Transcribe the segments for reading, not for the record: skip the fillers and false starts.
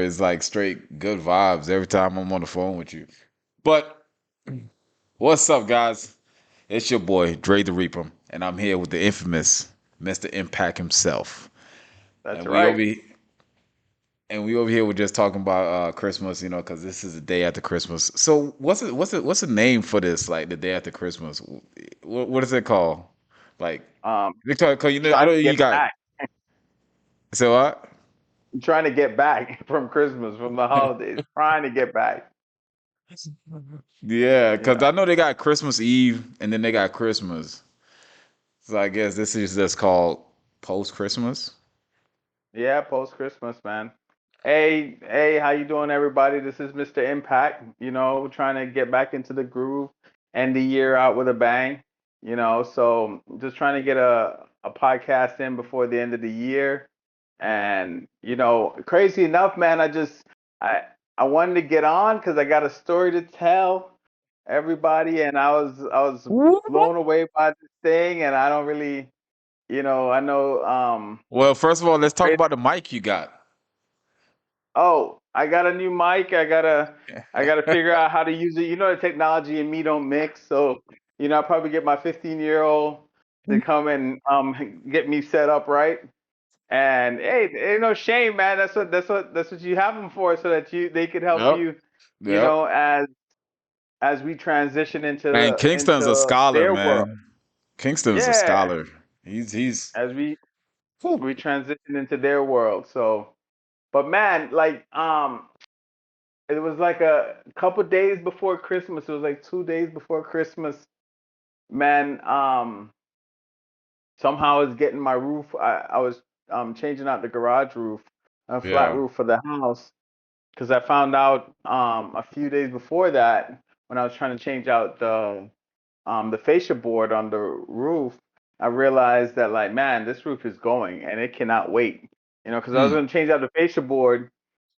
It's like straight good vibes every time I'm on the phone with you. But what's up, guys? It's your boy Dre the Reaper, and I'm here with the infamous Mr. Impact himself. That's And we over right. he- and we over here we're just talking about Christmas, because this is the day after Christmas. So what's the name for this? Like the day after Christmas? What is it called? Like Um, Victoria, 'cause I Trying know to you get got back, so what? trying to get back from Christmas, from the holidays, trying to get back. Yeah, You because know, I know they got Christmas Eve and then they got Christmas. So I guess this is just called post Christmas. yeah, post Christmas, man. Hey, how you doing, everybody? This is Mr. Impact. Trying to get back into the groove, end the year out with a bang. So just trying to get a podcast in before the end of the year. And crazy enough, man, I I wanted to get on because I got a story to tell everybody, and I was blown away by this thing, and I don't really, I know Well, first of all, let's talk great. about the mic you got. Oh, I got a new mic. I gotta figure out how to use it. The technology and me don't mix, so I'll probably get my 15-year-old to come and get me set up right. And hey, ain't no shame, man. That's what you have them for, so that they could help Yep. you, Yep. as we transition Man, Kingston's a into scholar, their world. man. Kingston's a Yeah, scholar. He's as we whew. we transition into their world. So, but man, like it was like a couple days before Christmas. It was like 2 days before Christmas, man. Somehow I was getting my roof. I was changing out the garage roof, a flat Yeah. roof for the house, because I found out a few days before that, when I was trying to change out the fascia board on the roof. I realized that, like, man, this roof is going and it cannot wait. Because I was Mm, going to change out the fascia board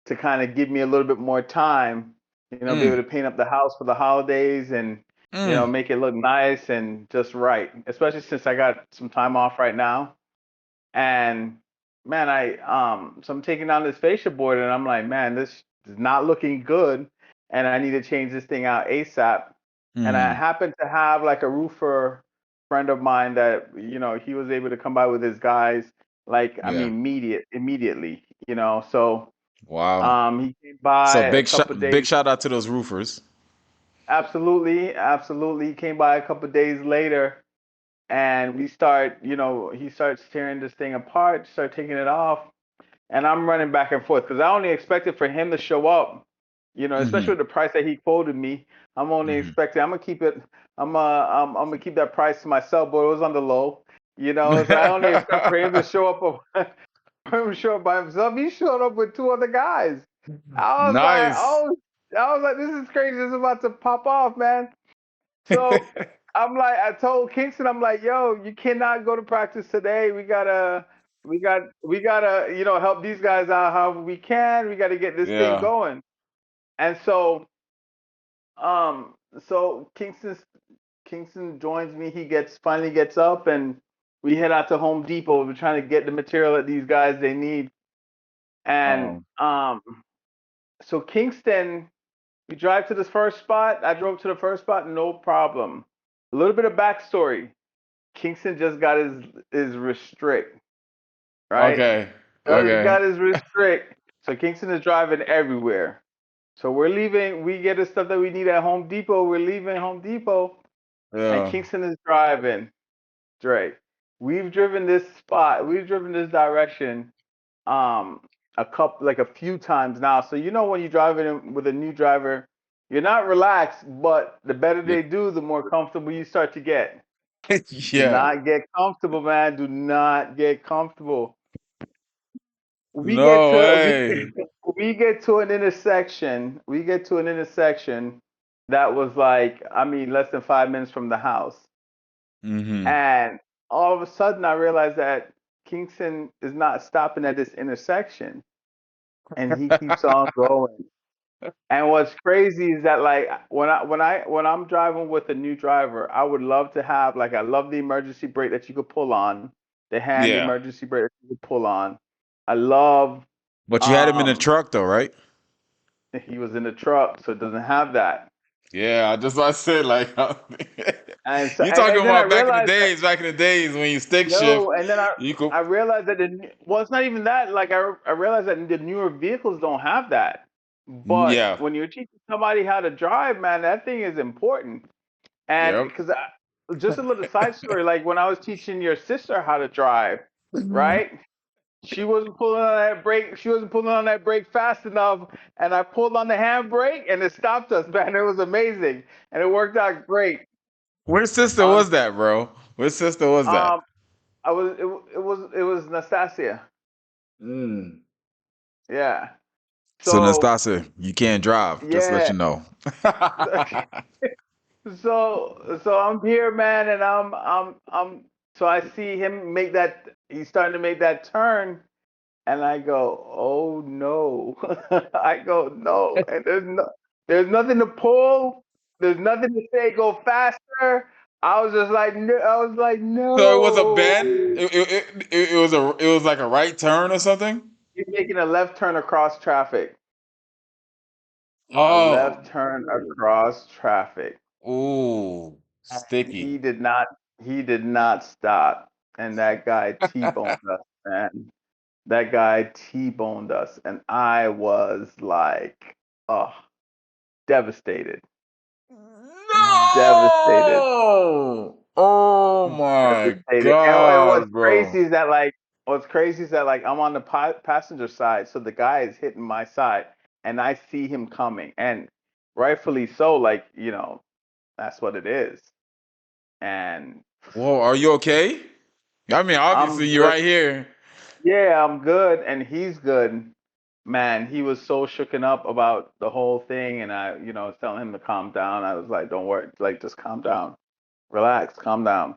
to kind of give me a little bit more time, be able mm, to paint up the house for the holidays, and mm. make it look nice and just right. Especially since I got some time off right now. And man, so I'm taking down this fascia board, and I'm like, man, this is not looking good, and I need to change this thing out ASAP. And I Mm. happen to have like a roofer friend of mine that he was able to come by with his guys, like, I mean, Yeah. immediately. So Wow. he came by So a couple big days. shout out to those roofers. Absolutely, absolutely. He came by a couple days later, and he starts tearing this thing apart, start taking it off, and I'm running back and forth because I only expected for him to show up, especially Hmm. with the price that he quoted me. I'm only Hmm. expecting. I'm gonna keep it. I'm gonna keep that price to myself, but it was on the low. So I only expect for him to show up. For him to show up by himself. He showed up with two other guys. I was like, Nice. oh, I was like, this is crazy. This is about to pop off, man. So I'm like, I told Kingston, I'm like, yo, you cannot go to practice today. We gotta, help these guys out however we can. We gotta get this thing Yeah. going. And um, so Kingston joins me. He finally gets up, and we head out to Home Depot. We're trying to get the material that these guys they need. And Um. so Kingston, we drive to this first spot. I drove to the first spot, no problem. A little bit of backstory. Kingston just got his restrict, right? Okay. Just Okay. got his restrict. So Kingston is driving everywhere. So we're leaving. We get the stuff that we need at Home Depot. We're leaving Home Depot, and Yeah. Kingston is driving. Dre, we've driven this spot. We've driven this direction um a few times now. So when you drive in with a new driver, you're not relaxed, but the better Yeah. they do, the more comfortable you start to get. Do Yeah. not get comfortable, man. Do not get comfortable. We get No to way. we get to an intersection. We get to an intersection that was, like, I mean, less than 5 minutes from the house. Hmm. And all of a sudden I realized that Kingston is not stopping at this intersection, and he keeps on going. And what's crazy is that, like, when I'm driving with a new driver, I would love to have, like, I love the emergency brake that you could pull on, the hand Yeah. emergency brake that you could pull on. I love But you had him in the Um, truck though, right? he was in the truck, so it doesn't have that. Yeah, I just I said like And so, you talking and then I about realized that, back in the days when you stick shift, yo, and then you could. I realized that well, it's not even that. Like I realized that the newer vehicles don't have that. But Yeah. when you're teaching somebody how to drive, man, that thing is important. And Yep. because just a little side story, like when I was teaching your sister how to drive, right? She wasn't pulling on that brake. She wasn't pulling on that brake fast enough, and I pulled on the handbrake, and it stopped us, man. It was amazing, and it worked out great. Which sister On was that, bro? Which sister was that? um, it was Nastasia. Mm. Yeah. So So Nastasia, you can't drive. Just to let yeah. you know. So I'm here, man, and so I see him make that. He's starting to make that turn, and I go, oh no. I go, no, and there's nothing to pull. There's nothing to say go faster. I was just like, no, I was like, So it was a no. bend. It was like a right turn or something. He's making a left turn across traffic. A Oh, left turn across traffic. ooh, And sticky. he did not stop. And that guy T-boned us, man. That guy T-boned us. And I was like, oh, devastated. Devastated. No! Oh my Devastated. And God, bro. what's crazy is that like I'm on the passenger side, so the guy is hitting my side, and I see him coming, and rightfully so, like, that's what it is. And Whoa, are you okay? I mean, obviously I'm you're good. right here. Yeah, I'm good, and he's good. Man, he was so shooken up about the whole thing, and I, was telling him to calm down. I was like, "Don't worry, like just calm down, relax, calm down."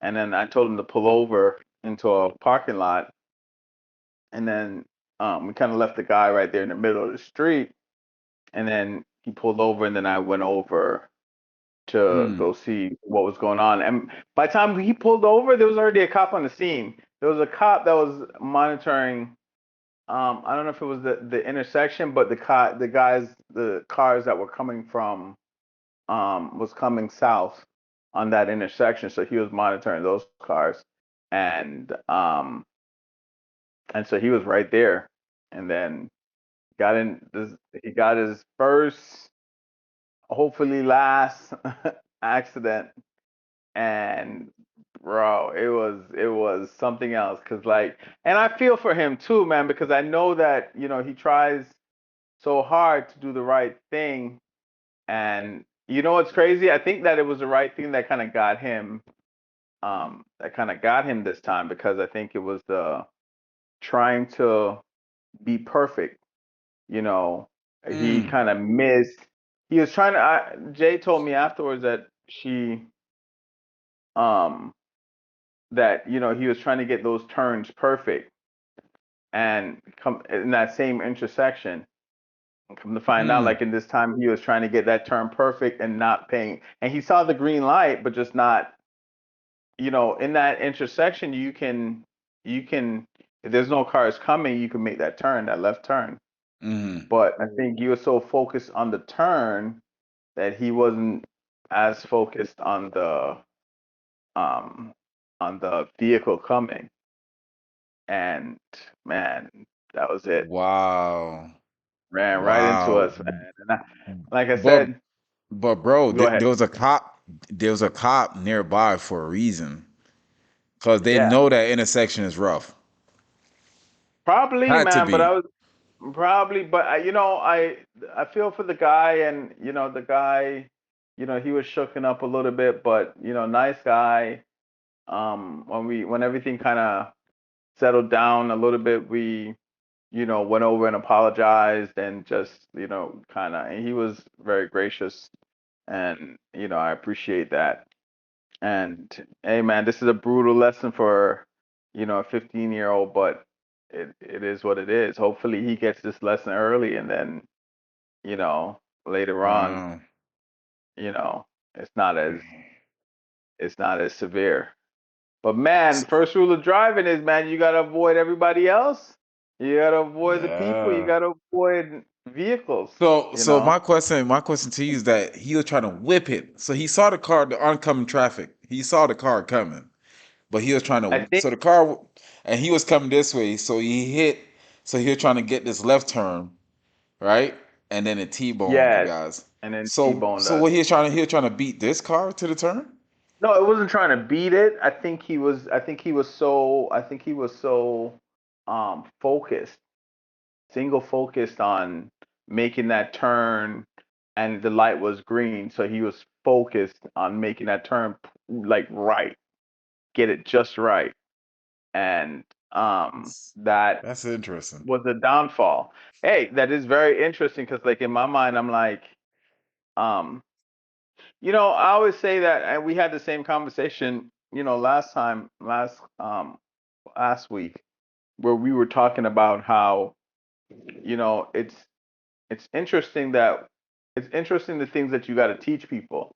And then I told him to pull over into a parking lot, and then we kind of left the guy right there in the middle of the street, and then he pulled over, and then I went over to Mm, go see what was going on. And by the time he pulled over, there was already a cop on the scene. There was a cop that was monitoring. I don't know if it was the intersection, but the cars that were coming from was coming south on that intersection, so he was monitoring those cars, and so he was right there, and then got in this, he got his first, hopefully last accident, and bro, it was something else, cause like, and I feel for him too, man, because I know that he tries so hard to do the right thing. And you know what's crazy? I think that it was the right thing that kind of got him, this time, because I think it was the trying to be perfect. You know, he mm, kind of missed. He was trying to. Jay told me afterwards that um, he was trying to get those turns perfect, and come in that same intersection. Come to find out, mm, like in this time, he was trying to get that turn perfect and not paying. And he saw the green light, but just not, in that intersection, you can, if there's no cars coming, you can make that turn, that left turn. mm. But I think he was so focused on the turn that he wasn't as focused um on the vehicle coming. And man, that was it. Wow. Ran right into Wow. us, man. And like I But said, but bro, go ahead. there was a cop. There was a cop nearby for a reason, cause they Yeah, know that intersection is rough. probably, Had to man. But I be. was probably, but I feel for the guy, and the guy, he was shooken up a little bit, but nice guy. When everything kind of settled down a little bit, we went over and apologized, and just kind of, and he was very gracious, and I appreciate that. And hey, man, this is a brutal lesson for a 15-year-old, but it is what it is. Hopefully, he gets this lesson early, and then you know later on, Wow. you know it's not as severe. But man, first rule of driving is, man, you gotta avoid everybody else. You gotta avoid the people. You Yeah. gotta avoid vehicles. You So know. my question to you is that he was trying to whip it. So he saw the oncoming traffic. He saw the car coming, but he was trying I to. think So the car, and he was coming this way. So he hit. So he was trying to get this left turn, right, and then it T-boned the yes, guys. and then So T-boned so us. what he was trying to beat this car to the turn. No, it wasn't trying to beat it. I think he was. I think he was so. I think he was so focused, single focused on making that turn, and the light was green, so he was focused on making that turn like right, get it just right, and that That's interesting. was the downfall. Hey, that is very interesting because like in my mind, I'm like, um, I always say that, and we had the same conversation, last time, last week, where we were talking about how, it's interesting that it's interesting the things that you got to teach people.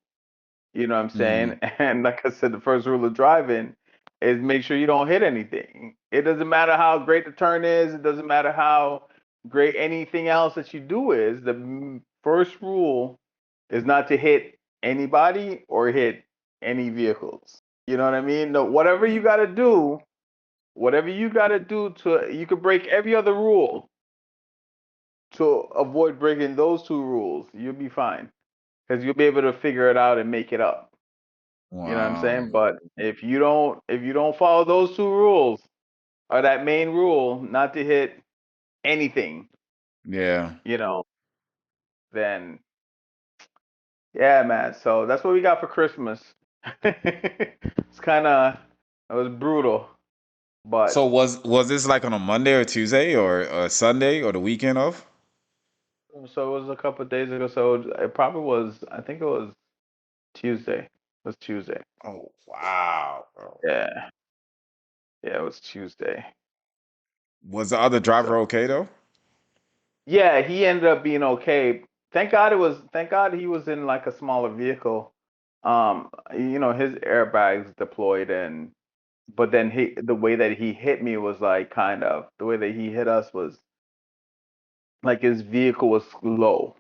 You know what I'm saying? Mm, And like I said, the first rule of driving is make sure you don't hit anything. It doesn't matter how great the turn is. It doesn't matter how great anything else that you do is. The first rule is not to hit anybody or hit any vehicles. You know what I mean? No, whatever you got to do you could break every other rule to avoid breaking those two rules. You'll be fine because you'll be able to figure it out and make it up. You know what I'm saying? wow. But if you don't follow those two rules or that main rule not to hit anything, Yeah. you know, then yeah, man. So that's what we got for Christmas. It's kind of it was brutal, So but was this like on a Monday or Tuesday or a Sunday or the weekend of? so it was a couple of days ago. So it probably was. I think it was Tuesday. It was Tuesday. Oh wow, bro. Yeah, yeah, it was Tuesday. Was the other So driver okay though? yeah, he ended up being okay. Thank God he was in like a smaller vehicle. His airbags deployed and but then the way that he hit me was like kind of the way that he hit us was like his vehicle was low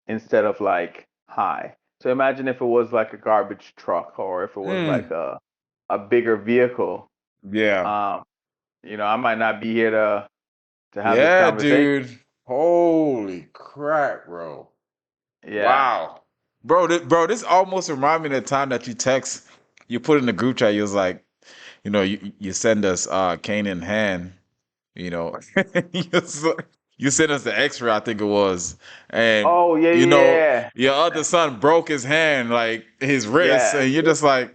instead of like high. So imagine if it was like a garbage truck or if it was like Mm. a bigger vehicle. Yeah. Um, I might not be here to have this Yeah, conversation. dude. Holy crap, bro. Yeah. Wow. Bro, this almost remind me of the time that you text, you put in the group chat, you was like, you send us cane in hand, you know. you, s- you sent us the X-ray, I think it was. And Oh yeah, you yeah, know, yeah. your other son broke his hand, like his wrist, Yeah. and you're just like,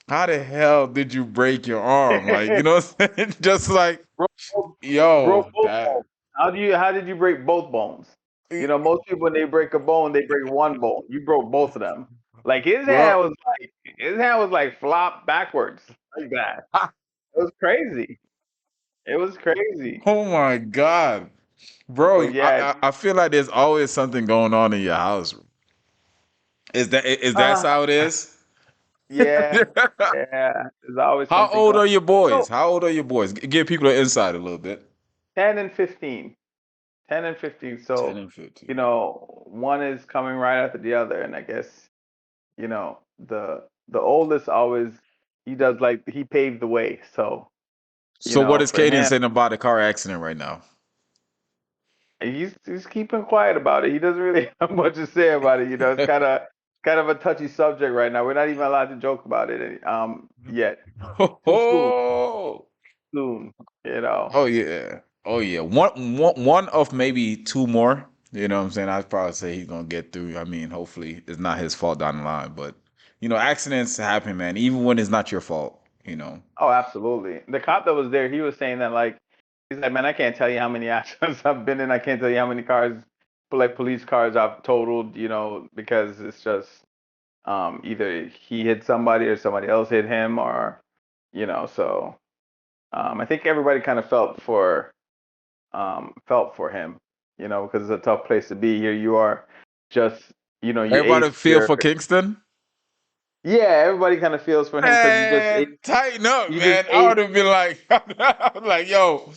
how the hell did you break your arm? Like, you know what I'm saying? Just like, broke, broke yo, both that bones. How did you break both bones? Most people when they break a bone, they break one bone. You broke both of them. Like bro. his hand was like flopped backwards like that. It was crazy. It was crazy. Oh my God. Bro, But yeah, I feel like there's always something going on in your house. Is that uh, how it is? yeah, yeah. There's always How something old going. are your So boys? How old are your boys? Give people an insight a little bit. 10 and 15. 10 and 15. 10 So, and 15. one is coming right after the other, and I guess the oldest always he does like he paved the way. So So what is for Kaden him, saying about the car accident right now? he's keeping quiet about it. He doesn't really have much to say about it. It's kind of a touchy subject right now. We're not even allowed to joke about it yet. Too soon, Oh, soon. You know. oh yeah. Oh yeah. One of maybe two more. You know what I'm saying? I'd probably say he's gonna get through. I mean, hopefully it's not his fault down the line. But accidents happen, man, even when it's not your fault. Oh, absolutely. The cop that was there, he was saying that like he's like, man, I can't tell you how many accidents I've been in. I can't tell you how many cars, like police cars, I've totaled. Because it's just either he hit somebody or somebody else hit him, or so I think everybody kind of felt for him, because it's a tough place to be. Here you are, just you Everybody ace feel your for Kingston? yeah. Everybody kind of feels for him because Man, tighten up, you just man. I ace would have been like, I was like, yo.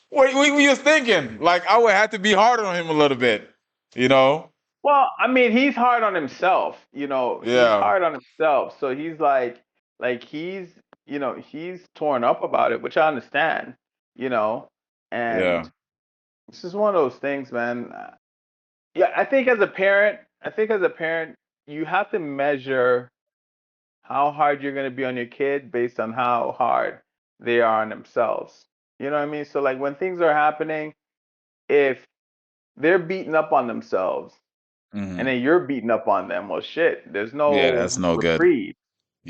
what were you thinking? Like I would have to be harder on him a little bit, you know? Well, I mean, he's hard on himself. He's Yeah, hard on himself. So he's like he's torn up about it, which I understand. You know, yeah, and this is one of those things, man. Yeah, I think as a parent, you have to measure how hard you're going to be on your kid based on how hard they are on themselves. You know what I mean? So like when things are happening, if they're beating up on themselves and hmm then you're beating up on them, well shit, there's yeah. no That's no good. reprieve.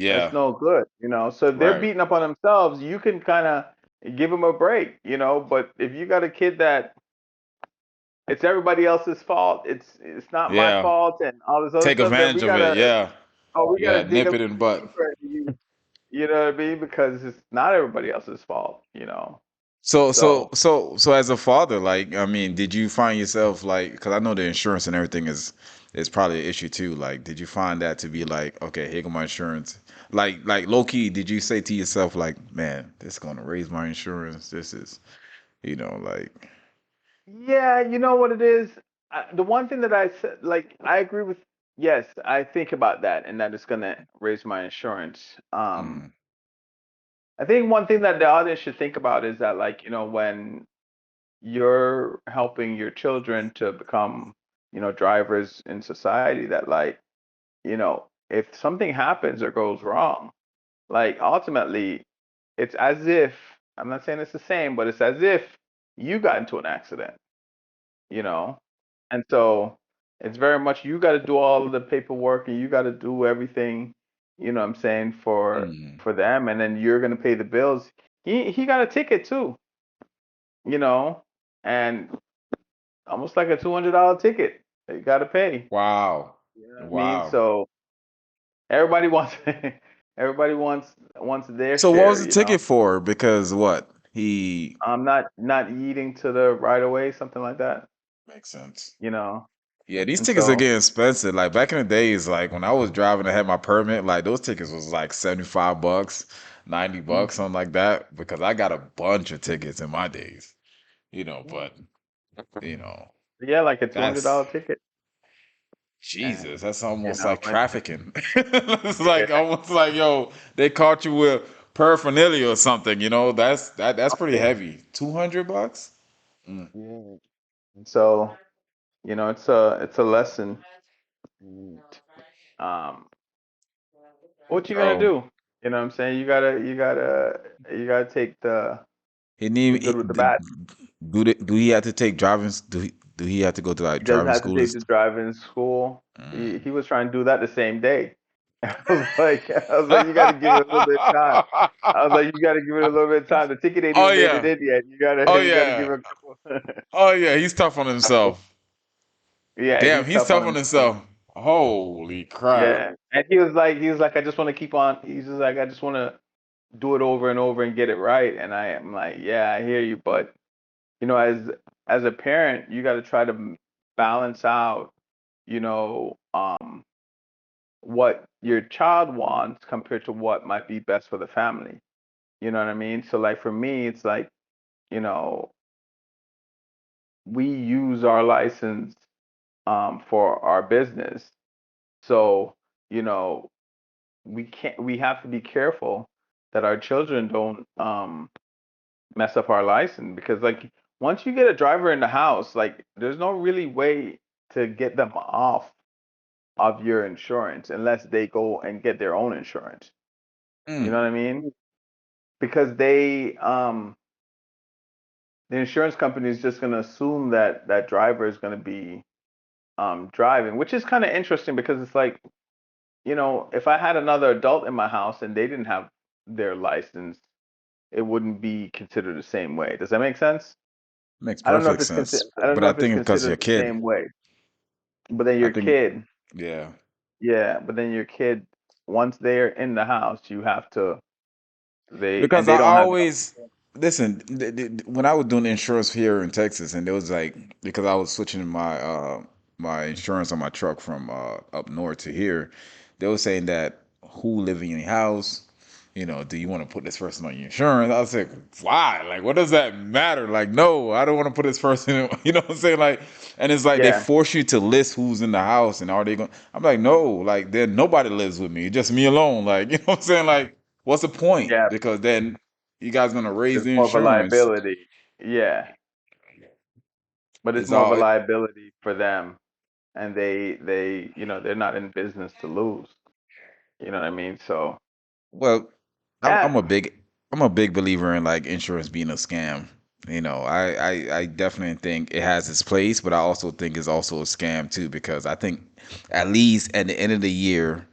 That's Yeah, no good. So if they're right. beating up on themselves, you can kind of give them a break. But if you got a kid that it's everybody else's fault, it's not my Yeah, fault and all this other take stuff, then advantage of it. Yeah, we yeah. gotta dig a Nip it little in the bit butt. deeper. You know what I mean? Because it's not everybody else's fault. So So as a father, like, I mean, did you find yourself like, because I know the insurance and everything is probably an issue too. Like, did you find that to be like, okay, here go my insurance. Like low key, did you say to yourself like, man, this is gonna raise my insurance. This is, like, yeah, you know what it is. The one thing that I said, like, I agree with. Yes, I think about that, and that it's gonna raise my insurance. mm, I think one thing that the audience should think about is that, like, when you're helping your children to become, drivers in society, that like, if something happens or goes wrong, like ultimately, it's as if I'm not saying it's the same, but it's as if you got into an accident, you know, and so it's very much you got to do all of the paperwork and you got to do everything, what I'm saying mm, for them, and then you're gonna pay the bills. He got a ticket too, you know, and almost like a $200 ticket that you got to pay. wow, You know what I mean? wow. So everybody wants everybody wants their So what was share, the you know. ticket for? Because what he I'm not eating to the right away, something like that, makes sense. you know. Yeah, these And tickets are so, getting expensive. Like back in the days, like when I was driving, I had my permit. Like those tickets was like $75, $90, mhm. something like that. Because I got a bunch of tickets in my days, Yeah, but you know, yeah, like a two hundred that's dollar ticket, Jesus. and That's almost like and trafficking. It's like yeah, almost like yo, they caught you with paraphernalia or something. That's oh, pretty yeah, heavy. $200. Mm. yeah. And so, it's a lesson. And, um, what you gonna Bro, do? You know what I'm saying? You gotta take he the need good with the bad. do he have to take driving? Do he have to go to like He does driving have to school? take the driving school. He Mm. was trying to do that the same day. I was like, you got to give it a little bit of time. I was like, you got to give it a little bit of time. The ticket ain't Oh even made it yeah. in yet. You gotta Oh you gotta give yeah. it a couple. Oh yeah. He's tough on So, himself. yeah, Damn, he's he's tough on tough on himself. himself. Holy crap. Yeah, and he was like, I just want to keep on. He's just like, I just want to do it over and over and get it right. And I am like, yeah, I hear you, but as a parent, you got to try to balance out, you know, what your child wants compared to what might be best for the family. You know what I mean? So like for me, it's like, you know, we use our license for our business. So, you know, we have to be careful that our children don't mess up our license because like once you get a driver in the house, like there's no really way to get them off of your insurance unless they go and get their own insurance. You know Mm. what I mean? Because the insurance company is just going to assume that that driver is going to be driving, which is kind of interesting because it's like, if I had another adult in my house and they didn't have their license, it wouldn't be considered the same way. Does that make sense? Makes I don't know if perfect it's consider sense. I don't But know I if it's think because your considered the kid, same way. But then I your think kid, yeah. yeah, but then your kid, once they're in the house, you have to Because they I don't have always listen when I was doing insurance here in Texas, and it was like because I was switching my insurance on my truck from up north to here, they were saying that who live in your house, do you want to put this person on your insurance? I was like, why? Like, what does that matter? Like, no, I don't want to put this person in, you know what I'm saying? Like, and it's like they Yeah, force you to list who's in the house and are they going I'm like, no, like then nobody lives with me, just me alone. Like, you know what I'm saying? Like, what's the point? yeah. Because then you guys gonna raise It's the more of a insurance. liability. Yeah, but it's It's more of a all liability for them, and they're not in business to lose. You know what I mean? So Well, I'm yeah, I'm a big I'm a big believer in like insurance being a scam. I definitely think it has its place, but I also think it's also a scam too because I think at least at the end of the year,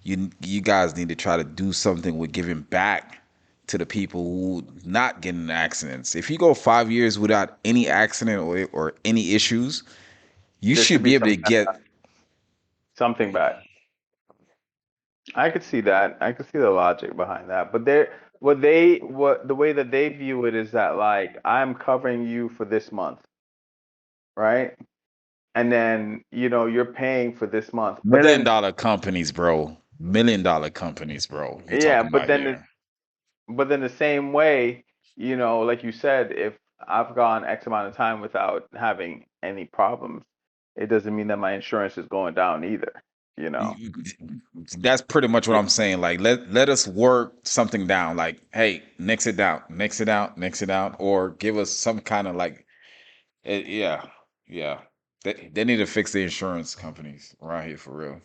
you guys need to try to do something with giving back to the people who not getting in accidents. If you go 5 years without any accident or any issues, you there should should be be able to get. something back. I could see that. I could see the logic behind that. But what the way that they view it is that like I'm covering you for this month, right? And then you're paying for this month. But Million then dollar companies, bro. $1 million companies, bro. You yeah, talking about here. but then the same way, like you said, if I've gone X amount of time without having any problems, it doesn't mean that my insurance is going down either, you know. That's pretty much what Yeah. I'm saying. Like let us work something down. Like, hey, nix it down, nix it out, nix it out, or give us some kind of like, yeah, yeah. They need to fix the insurance companies around here for real.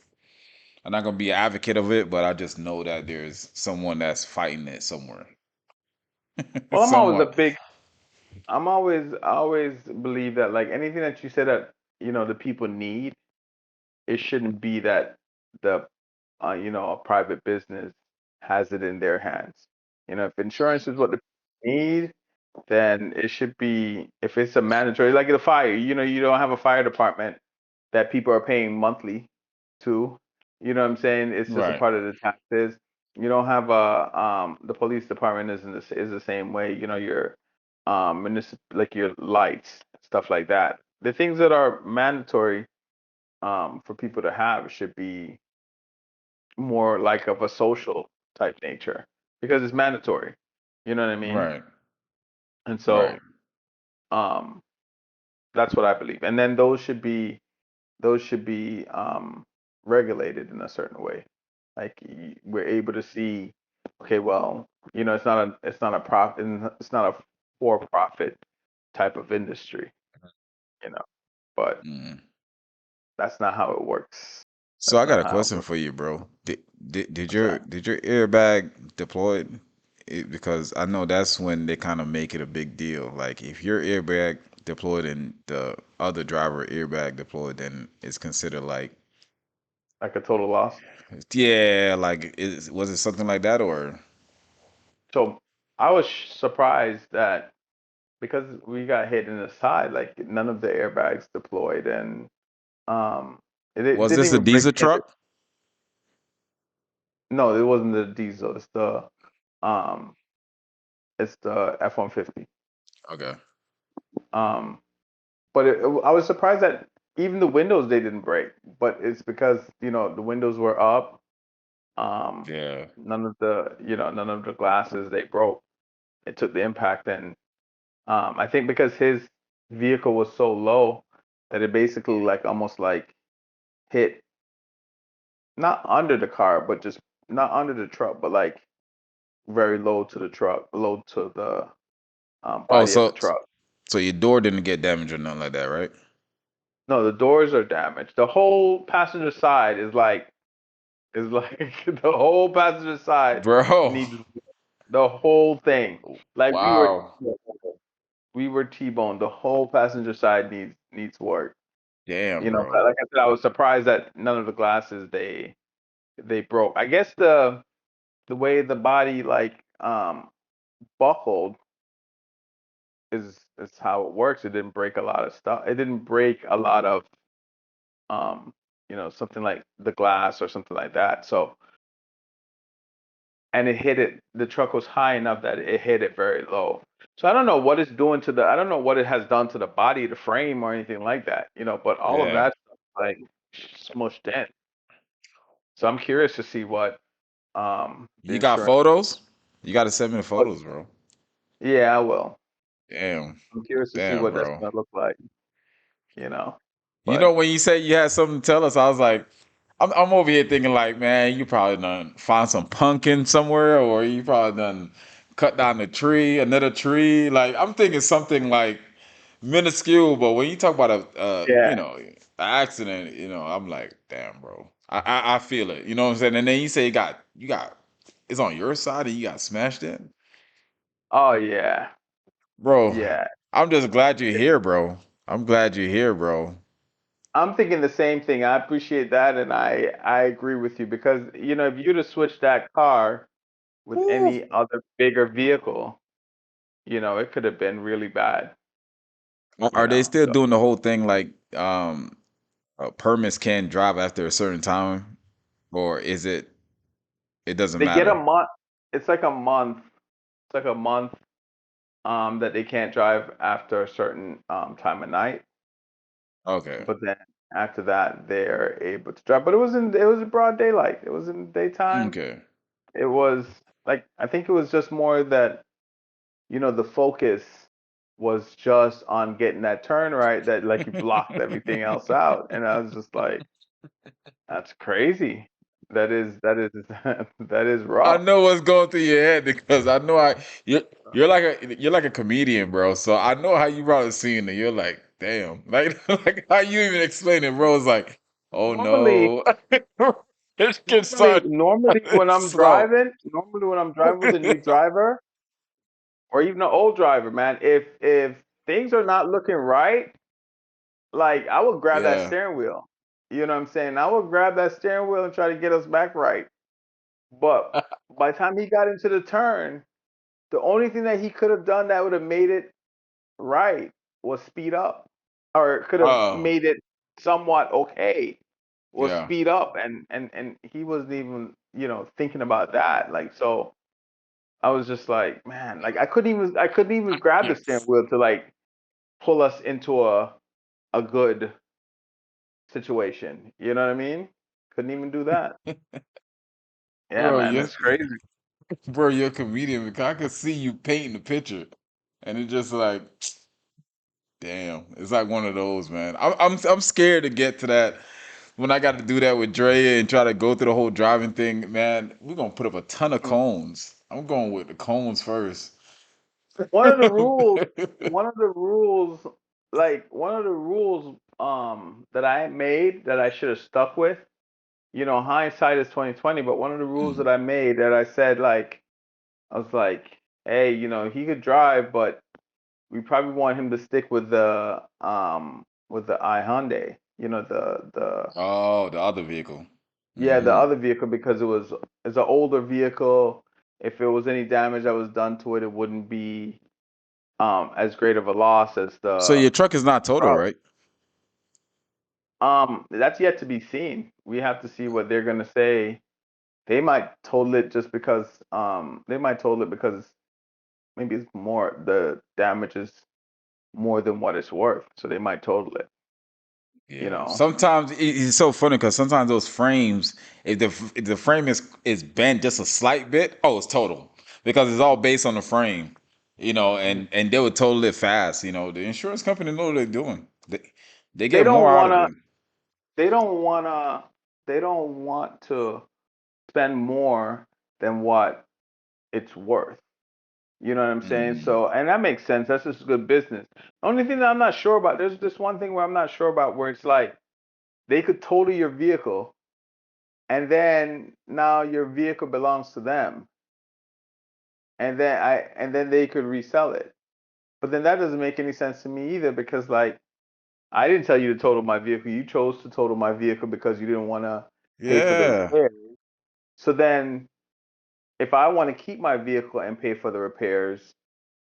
I'm not gonna be an advocate of it, but I just know that there's someone that's fighting it somewhere. Well, Someone. I always believe that like anything that you say that, the people need, it shouldn't be that the a private business has it in their hands. If insurance is what the people need, then it should be, if it's a mandatory, like a fire, you don't have a fire department that people are paying monthly to. You know what I'm saying? It's just a Right, part of the taxes. You don't have a the police department is the same way. Your like your lights, stuff like that. The things that are mandatory for people to have should be more like of a social type nature because it's mandatory. You know what I mean? right, And right, so um that's what I believe. And then those should be regulated in a certain way. Like we're able to see, okay, well, it's not a profit, it's not a for-profit type of industry, you know. But mm. that's not how it works. So That's I got not a how it question works. for you, bro. Did What's your that? did your airbag deployed? Because I know that's when they kind of make it a big deal. Like if your airbag deployed and the other driver airbag deployed, then it's considered like, Like a total loss. yeah, like was it something like that or So I was surprised that because we got hit in the side, like none of the airbags deployed, and um, it was didn't this a even break diesel the engine. truck? No, it wasn't the diesel. Um, it's the F-150. Okay. Um, but I was surprised that even the windows they didn't break. But it's because the windows were up. Um, Yeah. none of the glasses they broke. It took the impact, and I think because his vehicle was so low that it basically like almost like hit not under the car, but just not under the truck, but like very low to the truck, low to the Oh, body of the truck. so your door didn't get damaged or nothing like that, right? No, the doors are damaged. The whole passenger side is like the whole passenger side Bro. needs the whole thing. Like Wow. we were T-boned. The whole passenger side needs work. Damn, bro. But like I said, I was surprised that none of the glasses they broke. I guess the way the body like buckled is how it works. It didn't break a lot of stuff. It didn't break a lot of um, something like the glass or something like that. So and it hit it. The truck was high enough that it hit it very low. So I don't know what it's doing to the. I don't know what it has done to the body, the frame, or anything like that. But all of Yeah. that stuff like smushed in. So I'm curious to see what the You got insurance. photos? You got to send me the But photos, bro. yeah, I will. Damn, I'm curious to see damn, what that's bro. gonna look like, you know. You know, But when you said you had something to tell us, I was like, I'm over here thinking like, man, you probably done find some pumpkin somewhere, or you probably done cut down a tree, another tree. Like, I'm thinking something like minuscule, but when you talk about yeah. an accident, I'm like, damn, bro, I feel it. You know what I'm saying? And then you say you got it's on your side and you got smashed in, Oh yeah. bro. Yeah. I'm just glad you're here, bro. I'm glad you're here, bro. I'm thinking the same thing. I appreciate that, and I agree with you because if you'd have switched that car with Woo. any other bigger vehicle, it could have been really bad. Are they still So doing the whole thing like permits can't drive after a certain time, or is it doesn't they get a matter? month. It's like a month. It's like a month that they can't drive after a certain time of night. Okay. But then after that, they're able to drive. But it was in broad daylight. It was in daytime. Okay. It was like I think it was just more that the focus was just on getting that turn right that like you blocked everything else out, and I was just like, that's crazy. That is that is I rough. know what's going through your head because I know you're like a comedian, bro. So I know how you probably seeing it. You're like, damn, like like how you even explain it, bro. It's like, oh Normally, no, it can normally, start normally when I'm slow. driving, normally when I'm driving with a new driver or even an old driver, man, if things are not looking right, like I would grab that Yeah. steering wheel. You know what I'm saying? I would grab that steering wheel and try to get us back right. But by the time he got into the turn, the only thing that he could have done that would have made it right was speed up, or could have Oh, made it somewhat okay was yeah. speed up, and he wasn't even thinking about that. Like so, I was just like, man, like I couldn't even grab the steering wheel to like pull us into a good situation. You know what I mean? Couldn't even do that. Yeah, Bro, man, you're that's crazy. bro, you're a comedian because I could see you painting the picture, and it's just like, damn, it's like one of those, man. I'm scared to get to that when I got to do that with Dre and try to go through the whole driving thing. Man, we're gonna put up a ton of Mm. cones. I'm going with the cones first. One of the rules, one of the rules, like one of the rules that I made that I should have stuck with. Hindsight is 2020, but one of the rules that I made that I said like I was like, hey, he could drive, but we probably want him to stick with the I Hyundai. The Oh, the other vehicle. yeah, the Hmm. other vehicle because it's an older vehicle. If there was any damage that was done to it, it wouldn't be as great of a loss as So the your truck is not total, truck. right? That's yet to be seen. We have to see what they're gonna say. They might total it just because they might total it because maybe it's more the damage is more than what it's worth. So they might total it, you Yeah. know. Sometimes it's so funny because sometimes those frames, if the frame is bent just a slight bit, oh, it's total because it's all based on the frame, Mhm. and they would total it fast. The insurance company know what they're doing. They They get more don't out of wanna it. they don't wanna they don't want to spend more than what it's worth. You know what I'm saying? Mm. So, and that makes sense. That's just good business. Only thing that I'm not sure about, there's this one thing where I'm not sure about where it's like they could total your vehicle and then now your vehicle belongs to them and then they could resell it. But then that doesn't make any sense to me either because like I didn't tell you to total my vehicle. You chose to total my vehicle because you didn't want to pay for the Yeah, repair. So then if I want to keep my vehicle and pay for the repairs,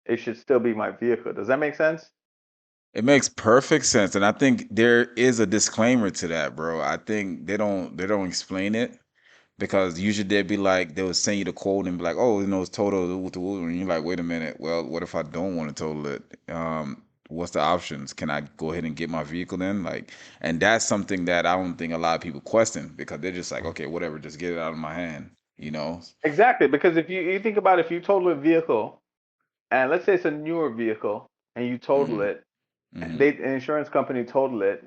it should still be my vehicle. Does that make sense? it makes perfect sense, and I think there is a disclaimer to that, bro. I think they don't explain it. Because usually they'd be like, they would send you the quote and be like, oh, it's total, and you're like, wait a minute. Well, what if I don't want to total it? What's the options? Can I go ahead and get my vehicle then? Like, and that's something that I don't think a lot of people question because they're just like, okay, whatever, just get it out of my hand. You know. Exactly, because if you think about it, if you total a vehicle, and let's say it's a newer vehicle, and you total Mm-hmm. it, Mm-hmm. they the insurance company total it,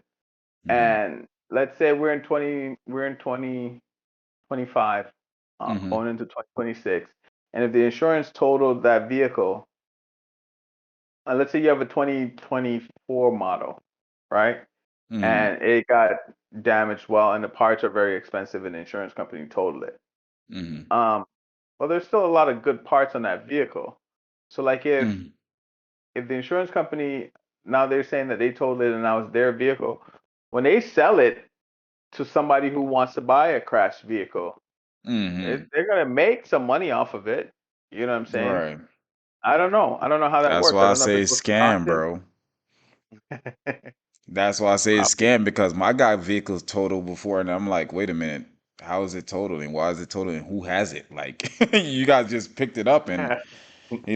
Mm-hmm. and let's say we're in 2025, Mm-hmm. going into 2026, and if the insurance totaled that vehicle, let's say you have a 2024 model, right? Mm-hmm. And it got damaged, well, and the parts are very expensive, and the insurance company totaled it. Mm-hmm. Um, well, there's still a lot of good parts on that vehicle. So like Mm-hmm. if the insurance company, now they're saying that they totaled it and now it's their vehicle, when they sell it to somebody who wants to buy a crashed vehicle, Mm-hmm. they're gonna make some money off of it. You know what I'm saying? Right. I don't know. I don't know how that That's works. I why I don't know if say it it's goes to scam, auction. bro. That's why I say it's Probably. scam because my guy vehicle's totaled before, and I'm like, wait a minute, how is it totaling? Why is it totaling? Who has it? Like, you guys just picked it up, and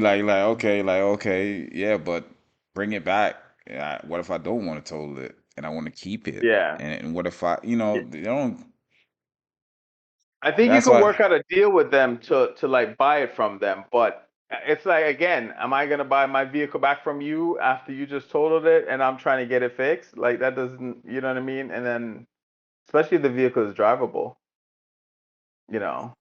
like okay, yeah, but bring it back. Yeah, what if I don't want to total it and I want to keep it? Yeah. And what if I, Yeah. they don't? I think you That's could why. work out a deal with them to like buy it from them, but it's like again, am I gonna buy my vehicle back from you after you just totaled it and I'm trying to get it fixed? Like that doesn't, you know what I mean? And then especially if the vehicle is drivable, you know,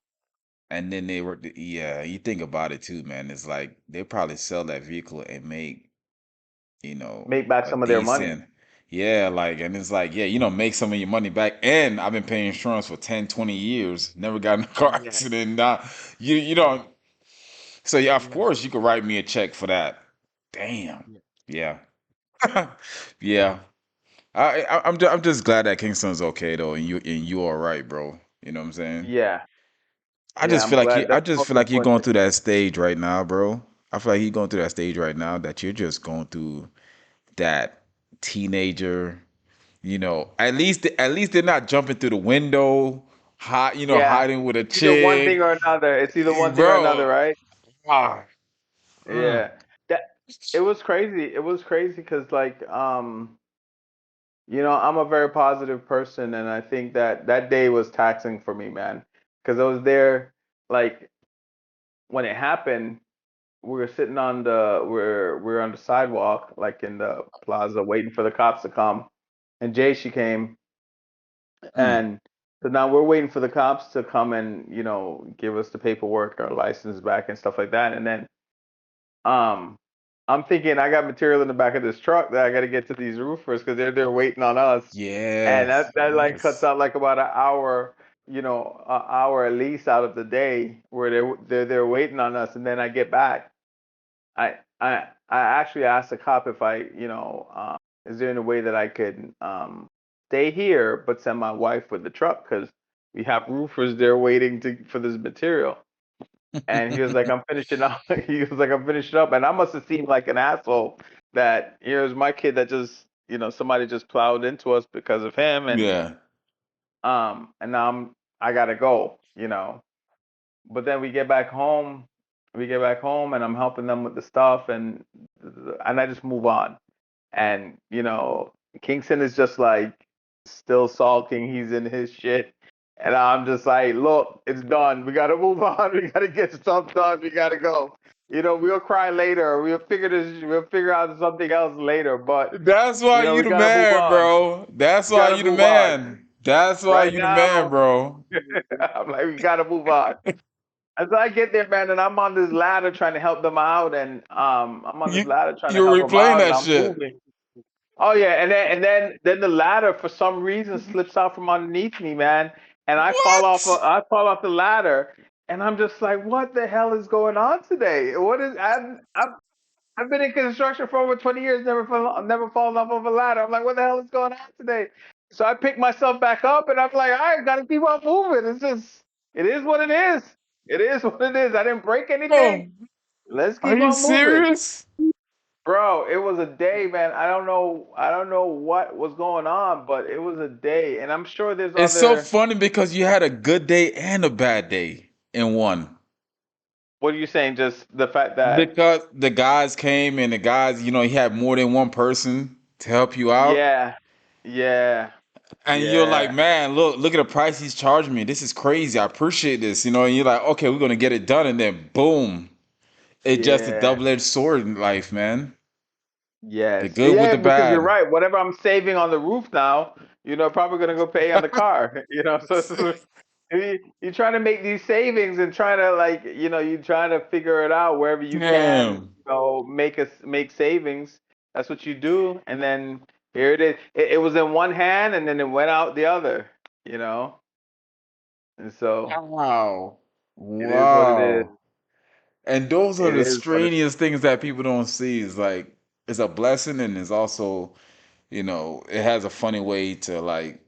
And then they were, yeah, you think about it too, man. It's like they probably sell that vehicle and make, make back a some of their money. decent, yeah, like, and it's like, yeah, make some of your money back. And I've been paying insurance for 10, 20 years, never got in a car Yeah. accident. Now, you don't, so yeah, of Yeah. course you could write me a check for that. Damn. Yeah. Yeah. I'm just glad that Kingston's okay though, and you all right, bro. You know what I'm saying? Yeah. I Yeah, just I'm feel like glad. I That's the just most feel like you're important going thing. through that stage right now, bro. I feel like you're going through that stage right now that you're just going through that teenager. At least they're not jumping through the window, Yeah. hiding with a Either one thing chick, or another. It's either one thing or bro. another, right? Ah, mm. Yeah. That it was crazy. It was crazy because like I'm a very positive person, and I think that that day was taxing for me, man. Because I was there, like when it happened, we were sitting on we're on the sidewalk, like in the plaza, waiting for the cops to come. And Jay, she came, Mm. and so now we're waiting for the cops to come and give us the paperwork, our license back, and stuff like that. And then Um, I'm thinking I got material in the back of this truck that I got to get to these roofers because they're there waiting on us, and Yes, that like cuts yes. out like about an hour, an hour at least out of the day where they're waiting on us, and then I get back. I actually asked the cop if is there any way that I could stay here but send my wife with the truck because we have roofers there waiting for this material. And he was like, I'm finishing up. He was like, I'm finishing up. And I must have seemed like an asshole that here's my kid that just, somebody just plowed into us because of him. Yeah. And now I gotta go. But then we get back home and I'm helping them with the stuff and I just move on. And Kingston is just like still sulking. He's in his shit, and I'm just like, look, it's done. We gotta move on. We gotta get stuff done. We gotta go. We'll cry later. We'll figure out something else later. But That's why you we the gotta move man, on. bro. That's We why gotta you the move on. man. That's why Right you the man, now, bro. I'm like, we gotta move on. As I get there, man, and I'm on this ladder trying to help them out, and I'm on this You ladder trying to you're help them replaying out, and that I'm shit. moving. Oh yeah, and then the ladder for some reason slips out from underneath me, man, and What? I fall off the ladder, and I'm just like, what the hell is going on today? What is I've been in construction for over 20 years, never fallen off of a ladder. I'm like, what the hell is going on today? So I pick myself back up, and I'm like, all right, gotta keep on moving. It is what it is. It is what it is. I didn't break anything. Oh, Let's are keep you on moving. serious? Bro, it was a day, man. I don't know what was going on, but it was a day. And I'm sure there's It's so other funny because you had a good day and a bad day in one. what are you saying? Just the fact that Because the guys came and the guys, he had more than one person to help you out. yeah, yeah. And you're like, Yeah, man, look at the price he's charging me. This is crazy. I appreciate this, And you're like, okay, we're gonna get it done, and then boom, it's just a yeah. double-edged sword in life, man. The Yes. good with Yeah, the because you're bad. right. Whatever I'm saving on the roof now, probably gonna go pay on the car. So you're trying to make these savings and trying to like, you're trying to figure it out wherever you can, Damn. make savings. That's what you do, and then here it is. It was in one hand, and then it went out the other. You know, and so Wow. it is what it is. Wow. And those are It the is what it strangest things that people don't see. Is like it's a blessing, and it's also, it has a funny way to like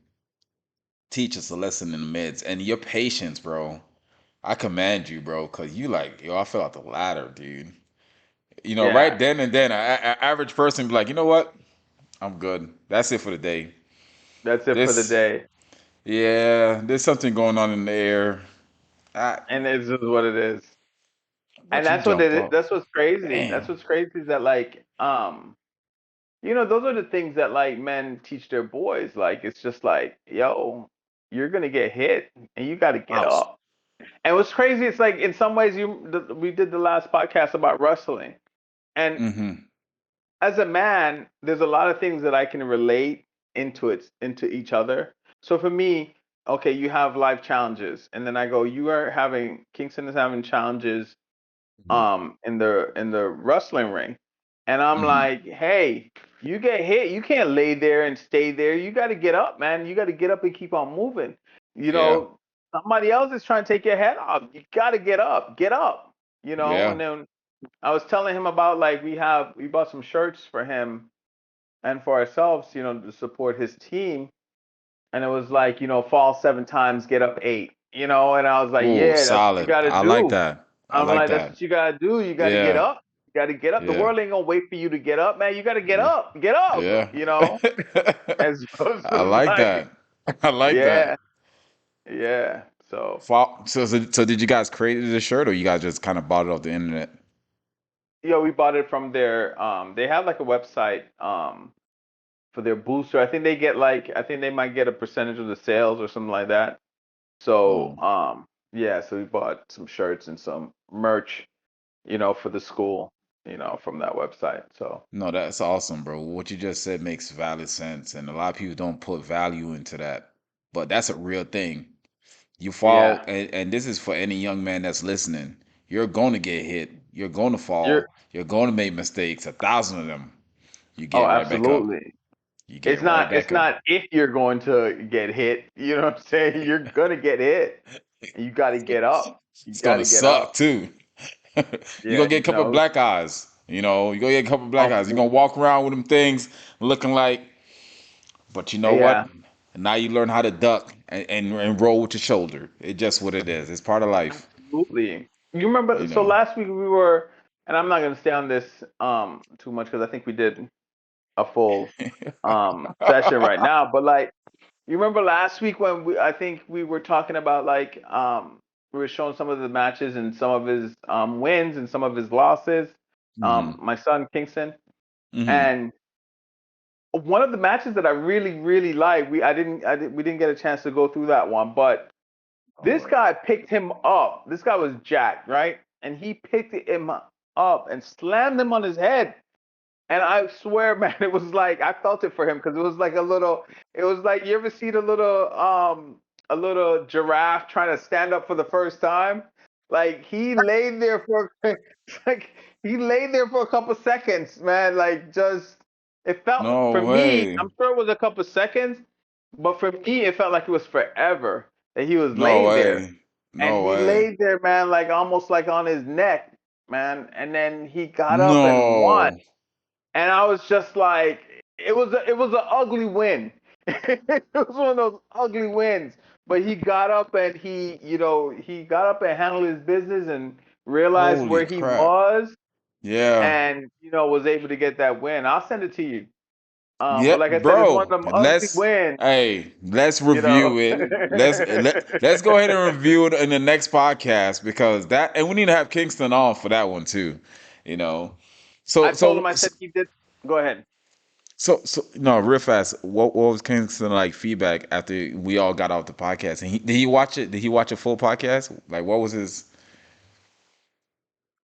teach us a lesson in the midst. And your patience, bro. I commend you, bro, because you like, yo, I fell out the ladder, dude. Right Yeah, then and then, a average person be like, you know what? I'm good. That's it for the day. that's it for the This, day, yeah, there's something going on in the air. I, and it's just what it is. And but you that's what jumped it is. up. That's what's crazy. That's Damn. what's crazy is that like those are the things that like men teach their boys. Like it's just like, yo, you're gonna get hit and you got to get Ouch. up. And what's crazy, it's like in some ways we did the last podcast about wrestling, and Mm-hmm. as a man, there's a lot of things that I can relate into each other. So for me, okay, you have life challenges, and then I go, you are having Kingston is having challenges Mm-hmm. in the wrestling ring, and I'm Mm-hmm. like, hey, you get hit, you can't lay there and stay there. You got to get up, man. You got to get up and keep on moving. You Yeah. know, somebody else is trying to take your head off. You got to get up. And Yeah. then I was telling him about like we bought some shirts for him and for ourselves, to support his team, and it was like, fall 7 times, get up 8. And I was like, Ooh, yeah, that's what you solid. got to I like do. that. I I'm like like, that's that. what you gotta do. You gotta get Yeah. up. You gotta get up. The Yeah. world ain't gonna wait for you to get up, man. You gotta get Yeah. up. Get up. Yeah. And so it's I just like like, that. I like that. yeah, yeah. So So did you guys create the shirt, or you guys just kind of bought it off the internet? we bought it from their they have like a website for their booster. I think they might get a percentage of the sales or something like that. So Oh, yeah, so we bought some shirts and some merch, for the school, from that website. So no, that's awesome, bro. What you just said makes valid sense, and a lot of people don't put value into that, but that's a real thing. You fall, yeah. and this is for any young man that's listening. You're going to get hit. You're going to You're fall. You're going to make mistakes, 1,000 of them. You Oh, get right back up. absolutely. You get It's right not back it's up. not if you're going to get hit, you know what I'm saying? You're gonna get hit. And you gotta get up. You It's gonna gotta get suck up. too. You're Yeah, gonna get a couple of black eyes. You're gonna get a couple of black eyes. You're oh gonna walk around with them things looking like, but you know yeah, what? Now you learn how to duck and roll with your shoulder. It's just what it is. It's part of life. absolutely. You remember You so know. last week we were, and I'm not gonna stay on this too much because I think we did a full session right now, but like you remember last week when I think we were talking about like we were showing some of the matches and some of his wins and some of his losses. hmm My son Kingston, hmm and one of the matches that I really really liked. We didn't get a chance to go through that one, but this guy picked him up. This guy was jacked, right? And he picked him up and slammed him on his head. And I swear, man, it was like I felt it for him because it was like a little. It was like you ever see a little giraffe trying to stand up for the first time. Like he laid there for like he laid there for a couple seconds, man. Like just it felt for No me. way. I'm sure it was a couple seconds, but for me, it felt like it was forever that he was No laying there. way. And No he way. laid there, man, like almost like on his neck, man. And then he got up and won. No. And I was just like, it was an ugly win. It was one of those ugly wins. But he got up and he got up and handled his business and realized Holy where he crap. was Yeah. and was able to get that win. I'll send it to you. But Yep, like I said, it's one of bro. them ugly wins, Let's you know. review it. Let's go ahead and review it in the next podcast because that, and we need to have Kingston on for that one too. You know. I So told him, so I said he did. Go ahead. So no, real fast. What was Kingston like feedback after we all got off the podcast? And did he watch it? Did he watch a full podcast? Like, what was his?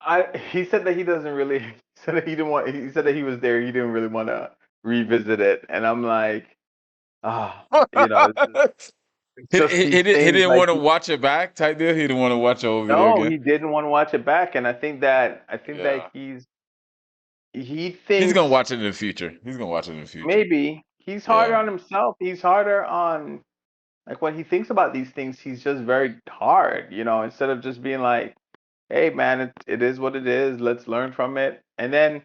I He said that he doesn't really. He said that he didn't want. He said that he was there. He didn't really want to revisit it. And I'm like, ah, it's just these He things. didn't Like, want to watch it back type deal. He didn't want to watch it over there no, again. he didn't want to watch it back. And I think that Yeah, he he's gonna thinks watch it in the future. He's gonna watch it in the future. maybe he's harder Yeah, on himself. He's harder on, like, when he thinks about these things. He's just very hard. Instead of just being like, hey man, it is what it is. Let's learn from it. And then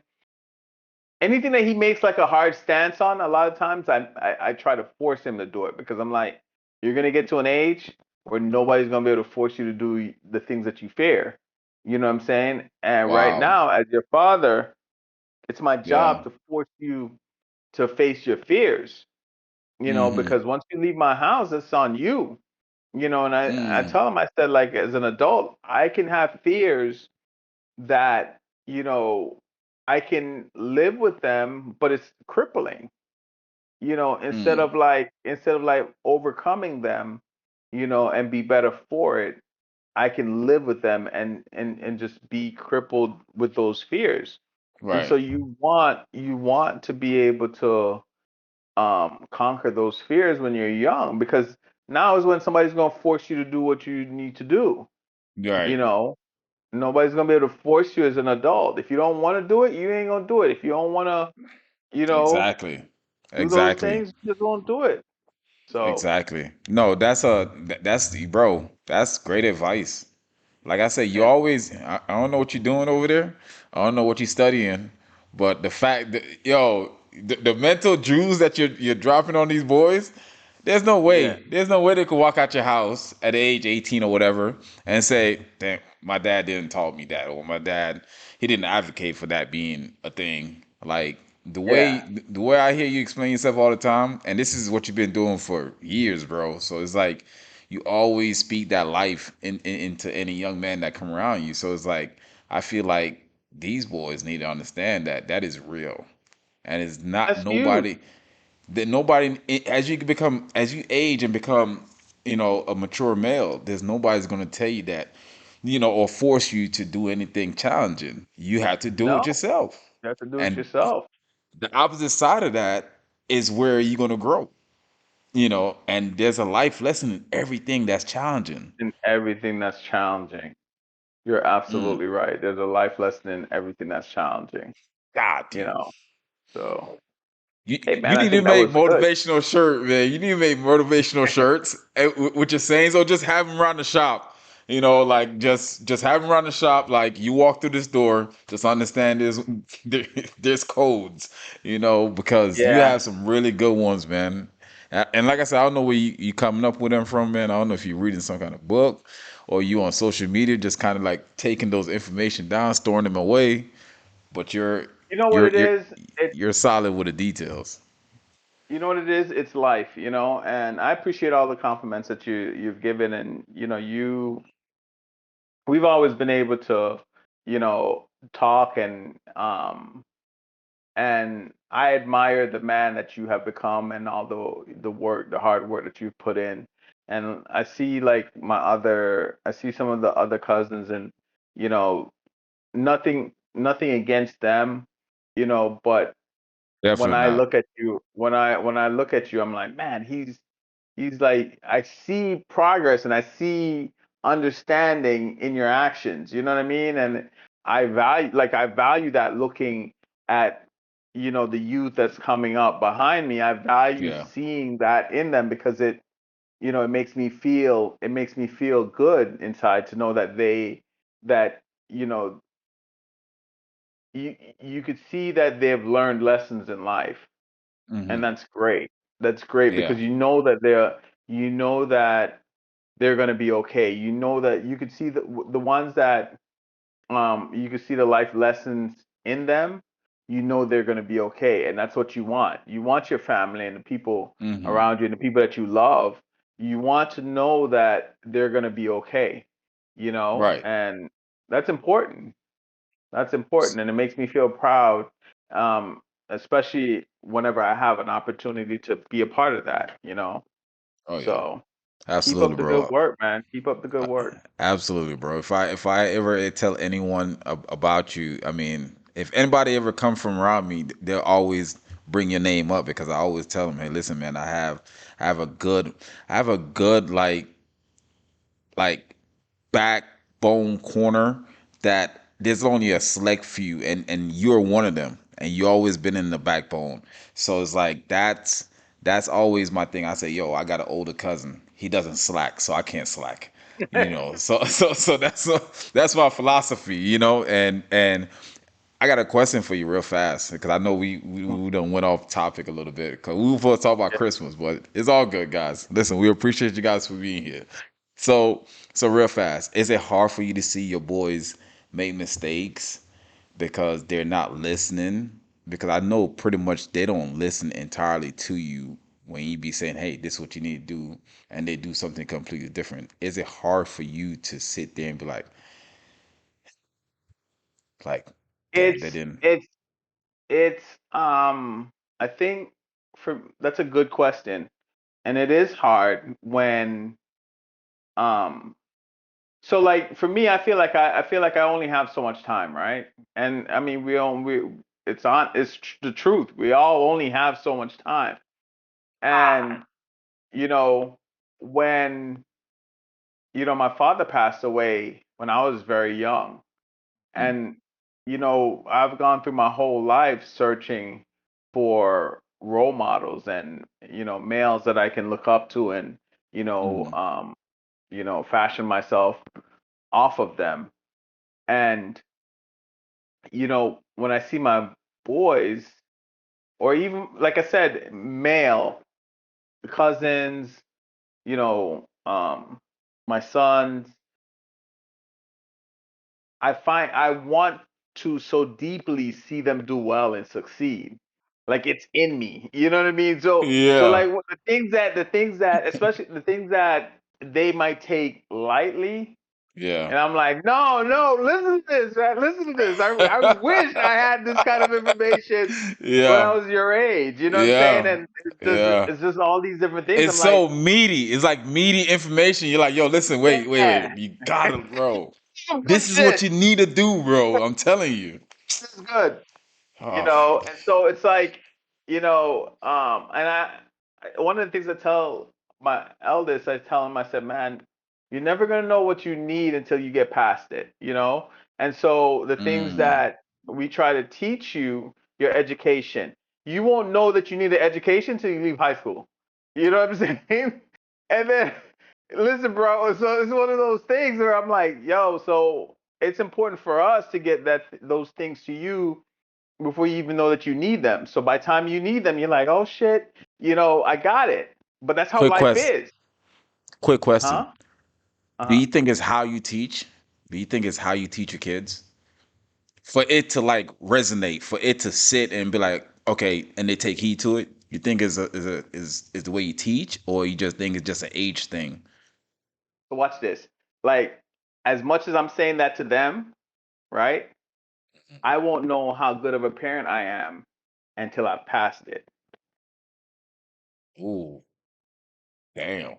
anything that he makes like a hard stance on, a lot of times I try to force him to do it, because I'm like, you're gonna get to an age where nobody's gonna be able to force you to do the things that you fear. You know what I'm saying? And right wow. now, as your father, it's my Yeah. job to force you to face your fears. Mm-hmm. Because once you leave my house, it's on you. And I Mm. tell him, I said, like, as an adult, I can have fears that you know I can live with them, but it's crippling. Mm. Instead of like overcoming them, and be better for it, I can live with them and just be crippled with those fears. And so Right. you want to be able to conquer those fears when you're young, because now is when somebody's going to force you to do what you need to do. you Right. know Nobody's gonna be able to force you as an adult. If you don't want to do it, you ain't gonna do it. If you don't want to, you know, Exactly. do those Exactly. things, you just won't do it. So Exactly. No, that's bro. That's great advice. Like I said, you and always. I don't know what you're doing over there. I don't know what you're studying, but the fact that the mental jewels that you're dropping on these boys, there's no yeah, way. There's no way they could walk out your house at age 18 or whatever and say, "Damn, my dad didn't taught me that," or "My dad, he didn't advocate for that being a thing." Like yeah. the way I hear you explain yourself all the time, and this is what you've been doing for years, bro. So it's like you always speak that life into any young man that come around you. So it's like I feel like these boys need to understand that that is real, and it's not That's huge. nobody that nobody as you age and become a mature male. There's nobody's gonna tell you that or force you to do anything challenging. You have to do it No, yourself, you have to do it and yourself. the opposite side of that is where you're gonna grow. And there's a life lesson in everything that's challenging. In everything that's challenging. You're Mm. absolutely right. There's a life lesson in everything that's challenging. God You damn. know. So, You hey man, you I need to think that make was good. motivational shirt, man. You need to make motivational shirts with your sayings, or just have them around the shop. Like just have them around the shop. Like you walk through this door, just understand there's codes. Because you Yeah. have some really good ones, man. And like I said, I don't know where you coming up with them from, man. I don't know if you're reading some kind of book or you on social media, just kind of like taking those information down, storing them away. But You know what you're it you're is? It's you're solid with the details. You know what it is? It's life, and I appreciate all the compliments that you've given. And we've always been able to, talk, and I admire the man that you have become, and all the hard work that you've put in. And I see some of the other cousins, and you know, nothing against them, but when Definitely I not. look at you, when I look at you, I'm like, man, he's like, I see progress and I see understanding in your actions. You know what I mean? And I value that, looking at the youth that's coming up behind me. I value Yeah. seeing that in them, because it makes me feel good inside to know that you know you could see that they've learned lessons in life. And Hmm. that's great. That's great, Yeah. because you know that they're going to be okay. You know that you could see the ones that you could see the life lessons in them. They're going to be okay, and that's what you want. You want your family and the people Hmm. around you and the people that you love. You want to know that they're going to be okay. Right. And that's important. That's important, and it makes me feel proud. Um, especially whenever I have an opportunity to be a part of that, you know. Oh yeah, So keep absolutely, up the good bro. work, man. Keep up the good work. Absolutely, bro. If I ever tell anyone about you, I mean, if anybody ever come from around me, they'll always bring your name up because I always tell them, hey, listen, man, I have a good, I have a good like backbone corner that there's only a select few, and you're one of them, and you always been in the backbone. So it's like that's always my thing. I say, yo, I got an older cousin. He doesn't slack, so I can't slack. So that's my philosophy, and I got a question for you real fast because I know we done went off topic a little bit because we were supposed to talk about Yeah. Christmas, but it's all good, guys. Listen, we appreciate you guys for being here. So so real fast, is it hard for you to see your boys make mistakes because they're not listening? Because I know pretty much they don't listen entirely to you when you be saying, "Hey, this is what you need to do," and they do something completely different. Is it hard for you to sit there and be like, "Dad, they It's didn't." it's it's I think for that's a good question. And it is hard when um so like for me I feel like I only have so much time, right? And I mean we the truth. We all only have so much time. And you know when my father passed away when I was very young. Mm, And, I've gone through my whole life searching for role models and, males that I can look up to and, you know, mm, um, fashion myself off of them. And, when I see my boys, or even, like I said, male cousins, you know, um, my sons, I want to so deeply see them do well and succeed. Like it's in me. You know what I mean? So yeah, like the things that especially the things that they might take lightly. yeah, And I'm like, no, no, listen to this, man. Listen to this. I wish I had this kind of information when I yeah, was your age. You know what I'm saying? yeah, And yeah. it's just all these different things. It's I'm like, so meaty. It's like meaty information. You're like, yo, listen, wait. yeah, You got it, bro. some good This is what shit. you need to do, bro. I'm telling you. This is good. Oh, And so it's like, and one of the things I tell my eldest, I tell him, I said, man, you're never gonna know what you need until you get past it. And so the things mm, that we try to teach you, your education, you won't know that you need an education until you leave high school. You know what I'm saying? And then, listen, bro, so it's one of those things where I'm like, yo, so it's important for us to get those things to you before you even know that you need them. So by the time you need them, you're like, oh shit, I got it. But that's how quick life question. is, Quick question. huh? Do Uh-huh. you think it's how you teach? Do you think it's how you teach your kids? For it to like resonate, for it to sit and be like, okay, and they take heed to it. You think is the way you teach, or you just think it's just an age thing? So watch this. Like, as much as I'm saying that to them, right? I won't know how good of a parent I am until I've passed it. Ooh, damn.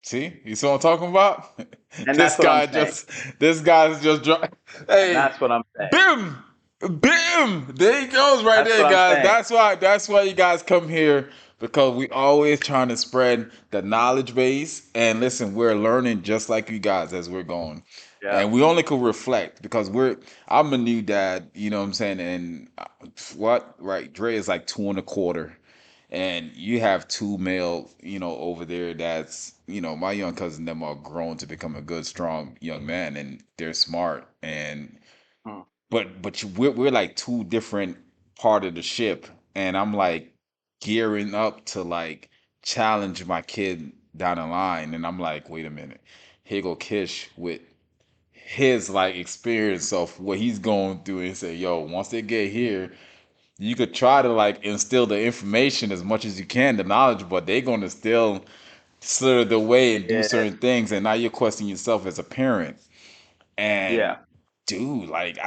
See, you see what I'm talking about? And this that's what I'm guy saying. just, this guy's just, And hey, that's what I'm saying. bim, bim. There he goes, right That's there, what I'm guys. saying. That's why you guys come here because we always trying to spread the knowledge base. And listen, we're learning just like you guys as we're going, Yeah. and we only could reflect because I'm a new dad, you know what I'm saying, and what, right? Dre is like 2 and a quarter, and you have two male, over there that's, my young cousin them are grown to become a good, strong young man, and they're smart, and Hmm. we're like two different part of the ship, and I'm like gearing up to like challenge my kid down the line, and I'm like, wait a minute, here go Kish with his like experience of what he's going through, and say, yo, once they get here, you could try to like instill the information as much as you can, the knowledge, but they're going to still slither the way and do Yeah. certain things, and now you're questioning yourself as a parent. And Yeah. dude, like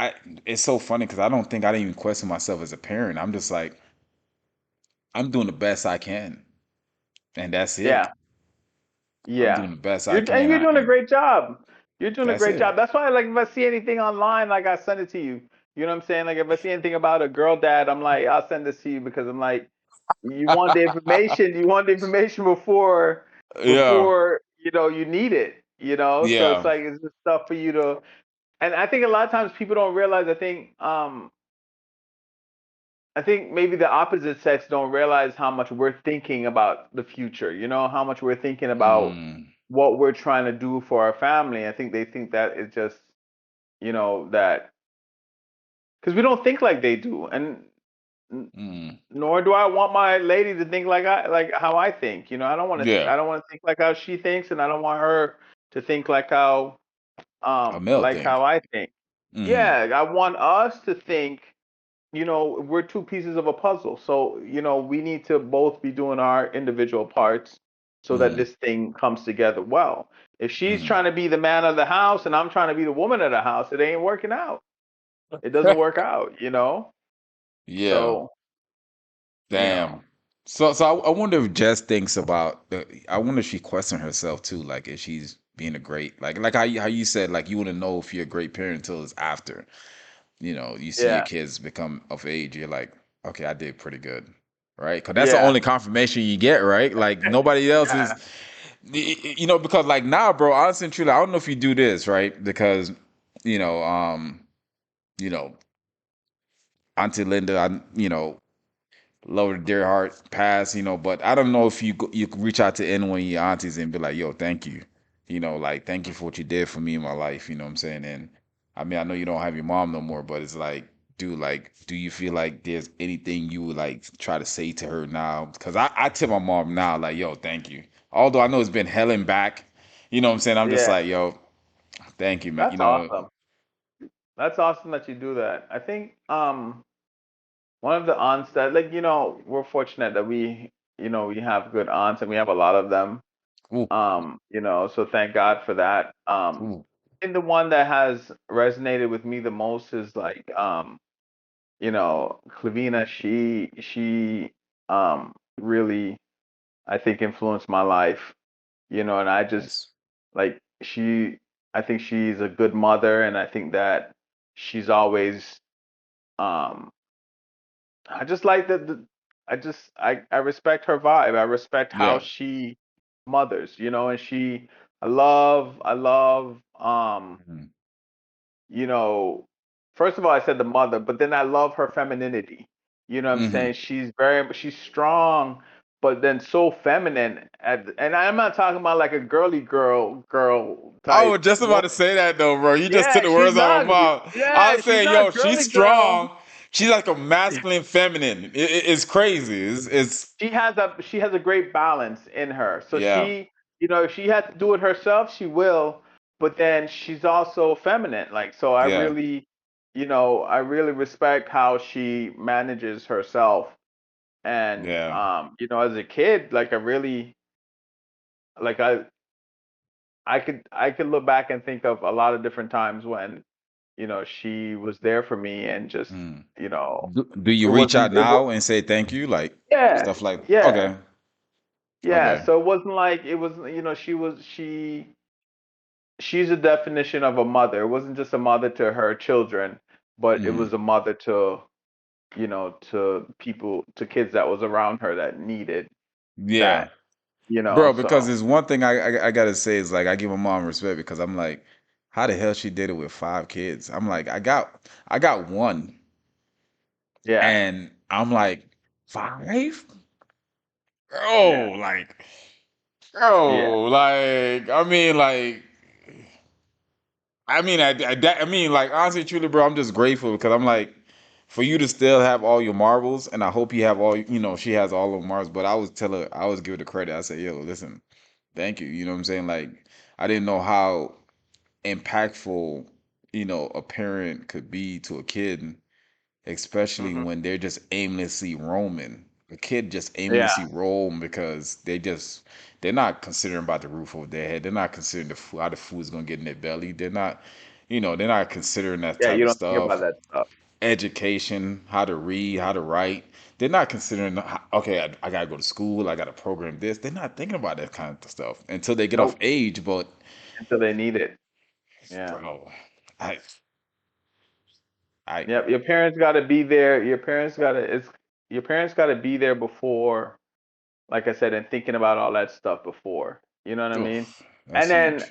it's so funny because I don't think I didn't even question myself as a parent. I'm just like, I'm doing the best I can, and that's it. Yeah. I'm Yeah. doing the best I And can. you're doing a And great job. You're doing a that's great it. job. That's why, like, if I see anything online, like, I send it to you. You know what I'm saying? Like, if I see anything about a girl dad, I'm like, I'll send this to you because I'm like, you want the information. You want the information Yeah, you need it. So it's yeah. like it's just stuff for you to. And I think a lot of times people don't realize. I think maybe the opposite sex don't realize how much we're thinking about the future, how much we're thinking about Mm, what we're trying to do for our family. I think they think that it's just, that because we don't think like they do. And n- mm. nor do I want my lady to think like how I think. I don't want to Yeah, I don't want to think like how she thinks, and I don't want her to think a male like thing. how I think. Mm, Yeah, I want us to think we're two pieces of a puzzle. So, we need to both be doing our individual parts so that mm, this thing comes together well. If she's mm. trying to be the man of the house and I'm trying to be the woman of the house, it ain't working out. It doesn't work out. Yeah, So, you know, damn. So I wonder if Jess thinks about I wonder if she questions herself too, like if she's being a great like how you said like you wouldn't know if you're a great parent until it's after. You see your yeah. kids become of age, you're like, okay, I did pretty good, right? Because that's the Yeah. only confirmation you get, right? Like nobody else is, Yeah. because like now, bro, honestly and truly, I don't know if you do this, right? Because you know, um, you know, Auntie Linda, love her dear heart, passed, but I don't know if you could reach out to any one of your aunties and be like, yo, thank you. Like thank you for what you did for me in my life, you know what I'm saying? And I mean, I know you don't have your mom no more, but it's like, dude, like, do you feel like there's anything you would like try to say to her now? Because I tell my mom now, like, yo, thank you. Although I know it's been hell and back, you know what I'm saying? I'm just Yeah. like, yo, thank you, man. That's awesome. That's awesome that you do that. I think one of the aunts that, like, we're fortunate that we have good aunts and we have a lot of them. Ooh, So thank God for that. ooh, I think the one that has resonated with me the most is like Clavina. She really, I think, influenced my life. And I just nice. like I think she's a good mother, and I think that she's always um I just like I respect her vibe. I respect how Yeah. she mothers, and I love Mhm. you know, first of all, I said the mother, but then I love her femininity. You know what I'm Mhm. saying? She's strong, but then so feminine. And I'm not talking about like a girl I type was just about to woman. say that though, bro. You just took Yeah, the she's words out of not. my mouth. I Yeah, was she's saying, not yo, she's girly girl. strong. She's like a masculine feminine. It's crazy. It's She has a great balance in her. So yeah, if she had to do it herself, she will. But then she's also feminine. Like, so yeah, I really respect how she manages herself. And yeah. as a kid, like, I really like I could look back and think of a lot of different times when she was there for me, and just Mm. you know Do you it reach out wasn't it was now and say thank you, like yeah, stuff like yeah. okay, Yeah, okay, so it wasn't like it was, she's a definition of a mother. It wasn't just a mother to her children, but it mm. was a mother to people, to kids that was around her that needed Yeah, that. bro. Because So there's one thing I gotta say is like I give my mom respect because I'm like, how the hell she did it with 5 kids? I'm like, I got one, yeah, and I'm like 5. yeah, Bro, like, yeah, I mean, like, honestly, truly, bro, I'm just grateful because I'm like, for you to still have all your marbles, and I hope you have all, she has all of marbles. But I always give her the credit. I say, yo, listen, thank you. You know what I'm saying? Like, I didn't know how impactful, a parent could be to a kid, especially hmm when they're just aimlessly roaming. A kid just yeah, aimlessly roam because they're not considering about the roof over their head. They're not considering the food, how the food's gonna get in their belly. They're not considering that yeah. type You of don't think about stuff. that stuff. education, how to read, how to write. They're not considering, okay, I gotta go to school, I gotta program this. They're not thinking about that kind of stuff until they get off Nope. age. But Until they need it. Yeah. bro, I, I, Yep. Your parents got to be there. Your parents got to be there before, like I said, and thinking about all that stuff before. You know what I mean? oof, that's And then huge.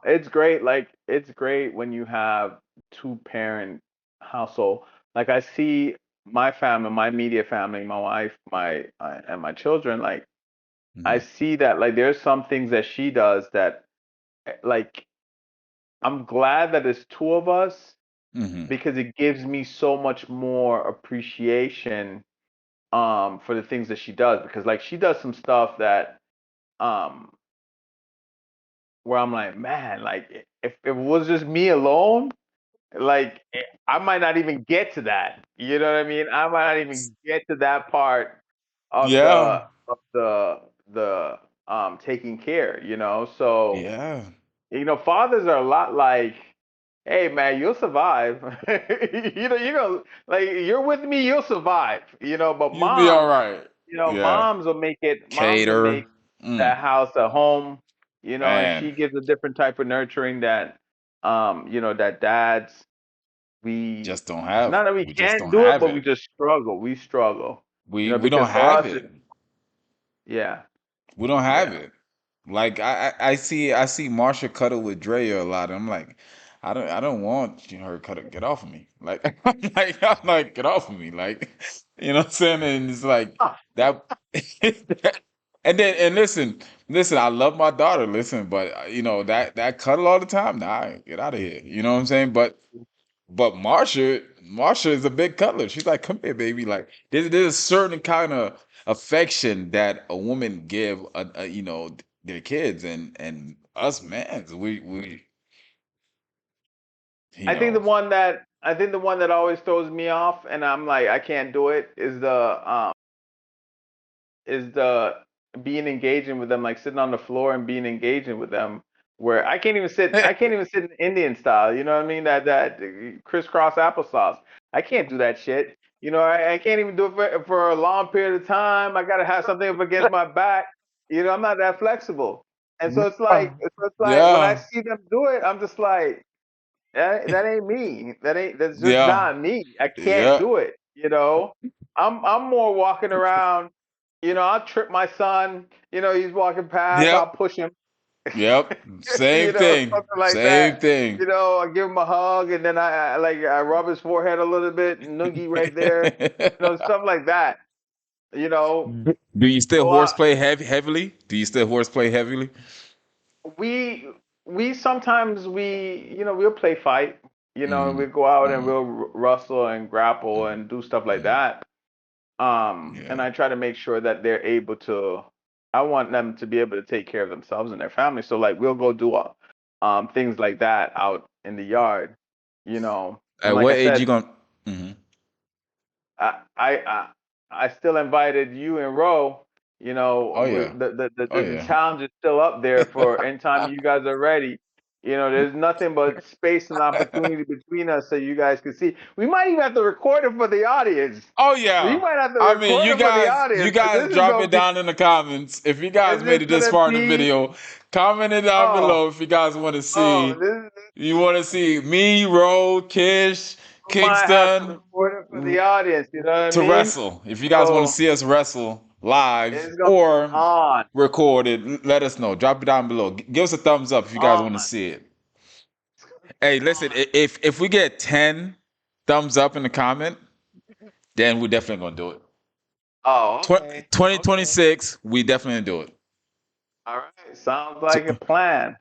it's great. Like it's great when you have two parent household. Like I see my family, my immediate family, my wife, and my children. Like I Hmm. see that like there's some things that she does that like I'm glad that there's two of us Hmm. because it gives me so much more appreciation for the things that she does because like she does some stuff that um where I'm like, man, like if it was just me alone, like I might not even get to that. You know what I mean? I might not even get to that part of Yeah, the taking care, you know? So, yeah. fathers are a lot like, hey man, you'll survive. You're gonna like you're with me, you'll survive, but You'll be all moms, right. Yeah. moms will Cater. make Mm, that house a home, and man, she gives a different type of nurturing that that dads we just don't have. not that we We just can't don't do it, have but we it. just struggle. We struggle. We don't Because for have us it's it. yeah, We don't have yeah. it. Like I see Marsha cuddle with Drea a lot. I'm like, I don't want her cuddle. Get off of me. Like I'm like get off of me. Like you know what I'm saying? And it's like that. And listen. I love my daughter. Listen, but that cuddle all the time. Nah, get out of here. You know what I'm saying? But Marsha is a big cuddler. She's like, "Come here, baby." Like there's a certain kind of affection that a woman give, their kids, and us men, we, you know, I think the one that always throws me off and I'm like I can't do it is the being engaging with them, like sitting on the floor and being engaging with them, where I can't even sit in Indian style. You know what I mean? That crisscross applesauce. I can't do that shit. I can't even do it for a long period of time. I gotta have something up against my back. I'm not that flexible. And yeah, so it's like when I yeah, see them do it, I'm just like, that ain't me. That's just yeah, not me. I can't yeah, do it. I'm more walking around. I'll trip my son. He's walking past. I'll yep, push him. yep. Same thing, Something like same that. thing. I give him a hug, and then I rub his forehead a little bit, noogie right there. Stuff like that. You know, Do you still so I, horseplay heavily? Do you still horseplay heavily? we we sometimes we'll play fight. We Mm, go out and mm, we'll wrestle and grapple mm, and do stuff like mm. that. And Yeah. I try to make sure that they're able to. I want them to be able to take care of themselves and their family. So like we'll go do things like that out in the yard. And At like what I age you said, gonna? Hmm. I I I, I still invited you and Ro. Oh yeah. Oh The yeah. challenge is still up there for anytime you guys are ready. There's nothing but space and opportunity between us so you guys can see. We might even have to record it for the audience. Oh We yeah. might have to I mean, record you it for the guys, you audience because guys drop it down in the comments if you guys it's made just it this gonna far in the be video. Comment it down oh below if you guys want to oh see. this You want to see me, Ro, Kish, we might have to Kingston record it for the audience. You know what I to mean? wrestle. If you guys want to So see us wrestle live it's gonna be or on recorded, let us know. Drop it down below. Give us a thumbs up if you guys on. want to see it. It's gonna be Hey, listen, on. if we get 10 thumbs up in the comment, then we're definitely gonna do it. Oh, okay. Okay. 2026, we definitely do it. All right. Sounds So, like a plan.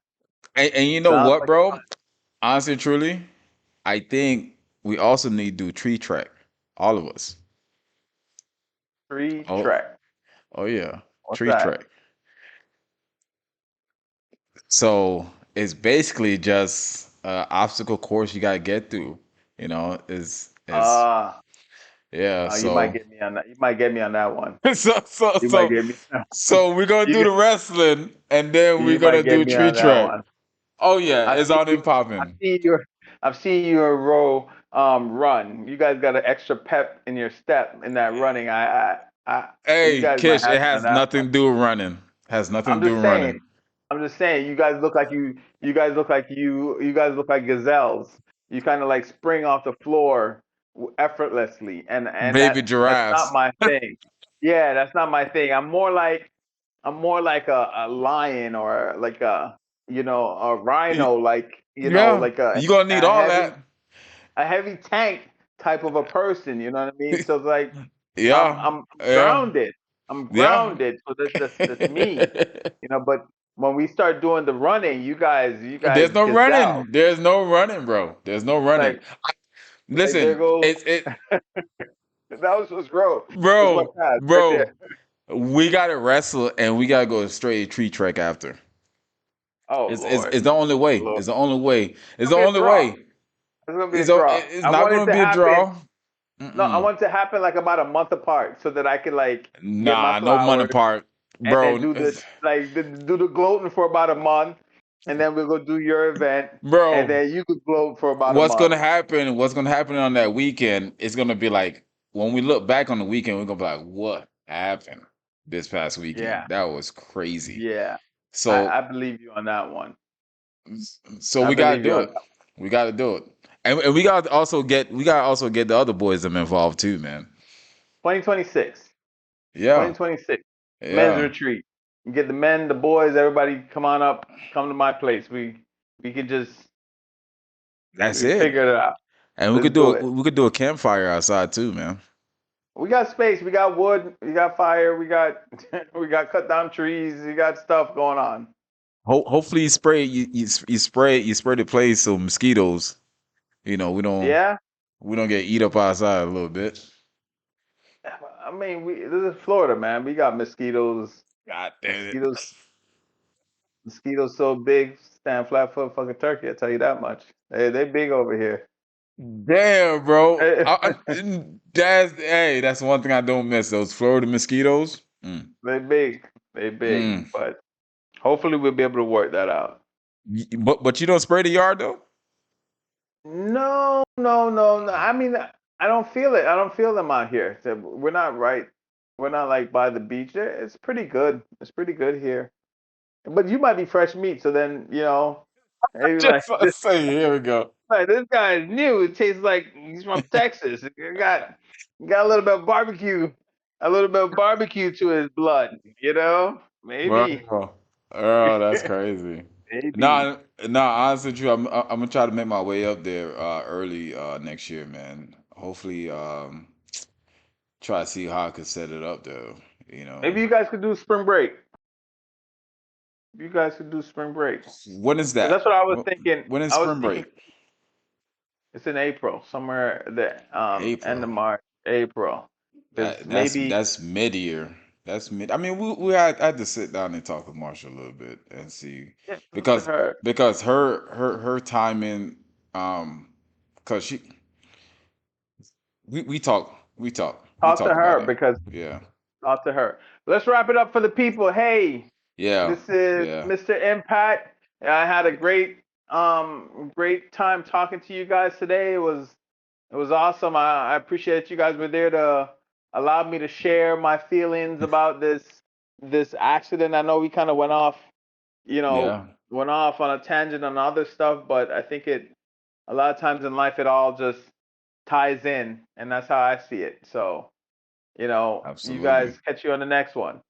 and you know Sounds what, like a bro? plan. Honestly, truly, I think we also need to do tree track. All of us. Tree Oh, track. oh yeah, What's tree that? track. So it's basically just obstacle course you gotta get through. Is Uh, yeah. you might So get me on that. You might get me on that one. so so You might so get me. so we're gonna do You the wrestling, and then we're you gonna might get do me tree on that track. one. Oh yeah, I it's see on you. and I popping. see you. I've seen you and Ro. run. You guys got an extra pep in your step in that running. You Hey, guys might Kish, have it me on has that nothing one. to do with running. Has nothing I'm to do just with saying. running. I'm just saying. You guys look like you guys look like gazelles. You kind of like spring off the floor effortlessly, and Baby that's not giraffes. my thing. Yeah, that's not my thing. I'm more like a lion or like a a Y- rhino, like Yeah, like you gonna need a all that. heavy tank type of a person. You know what I mean? So it's like Yeah, I'm yeah, grounded. I'm yeah. grounded. So that's me. But when we start doing the running, you There's guys no gazelle. running. There's no running, bro. There's no running. Like there Listen, goes it, that was just gross. That's my bro, past right there. bro. We gotta wrestle and we gotta go straight tree trek after. Oh It's Lord, it's the only way. Lord, It's the only way. it's It's gonna the be a only draw. way. It's gonna be a It's draw. it's I not want it gonna to be a happen. draw. No, I Mm-mm. want it to happen like about a month apart, so that I can like get my Nah, no money flowers part, and then bro. do do the gloating for about a month, and then we'll go do your event, and Bro, then you could gloat for about a what's month. gonna happen? What's gonna happen on that weekend? It's gonna be like when we look back on the weekend, we're gonna be like, what happened this past weekend? Yeah, That was crazy. yeah. So, I believe you on that one. so I we gotta believe you do on it. that. We gotta do it, and we gotta also get the other boys them involved too, man. 2026. Yeah, 2026. Men's yeah, retreat. You get the men, the boys, everybody come on up, come to my place. We could just that's we it. figure it out. And we Let's could do do a it. we could do a campfire outside too, man. We got space, we got wood, we got fire, we got we got cut down trees, we got stuff going on. Hopefully you spray the place so mosquitoes. We don't Yeah? we don't get eat up outside a little bit. I mean, this is Florida, man. We got mosquitoes. God damn it. Mosquitoes mosquitoes so big, stand flat foot fucking turkey, I tell you that much. They big over here. Damn, bro. That's one thing I don't miss. Those Florida mosquitoes. They big. They big. Mm. But hopefully we'll be able to work that out. But you don't spray the yard though? No, no, no, no. I mean, I don't feel it. I don't feel them out here. So we're not right. We're not like by the beach. It's pretty good. It's pretty good here. But you might be fresh meat, so then hey, Just want to say, here we go. like this guy is new. It tastes like he's from Texas. He got a little bit of barbecue, a little bit of barbecue to his blood. Maybe, Bro, oh, that's crazy. maybe. Nah, nah. Honestly, true. I'm gonna try to make my way up there early next year, man. Hopefully, try to see how I could set it up though. You know, Maybe you guys could do spring break. You guys could do spring break. when is 'Cause that? that's what I was thinking. When is I was spring thinking break? it's in April, somewhere the end April. of March, April. Because maybe That's mid year. That's mid. I mean, I had to sit down and talk with Marsha a little bit and see yeah, talk to because her. her timing because we Talk to talk about her it. because Yeah, talk to her. Let's wrap it up for the people. Hey, yeah, this is yeah, Mr. Impact. I had a great time talking to you guys today. It was awesome. I appreciate you guys were there to allow me to share my feelings about this accident. I know we kind of you know, yeah. went off on a tangent on other stuff, but I think a lot of times in life it all just ties in, and that's how I see it. So, you Absolutely. guys catch you on the next one.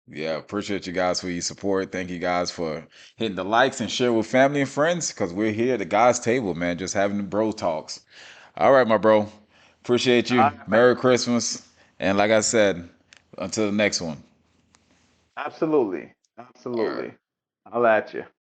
Yeah, appreciate you guys for your support. Thank you guys for hitting the likes and share with family and friends because we're here at the guys' table, man, just having the bro talks. All right, my bro. Appreciate All you. right, man. Merry Christmas. And like I said, until the next one. Absolutely. All right. Absolutely. I'll at you.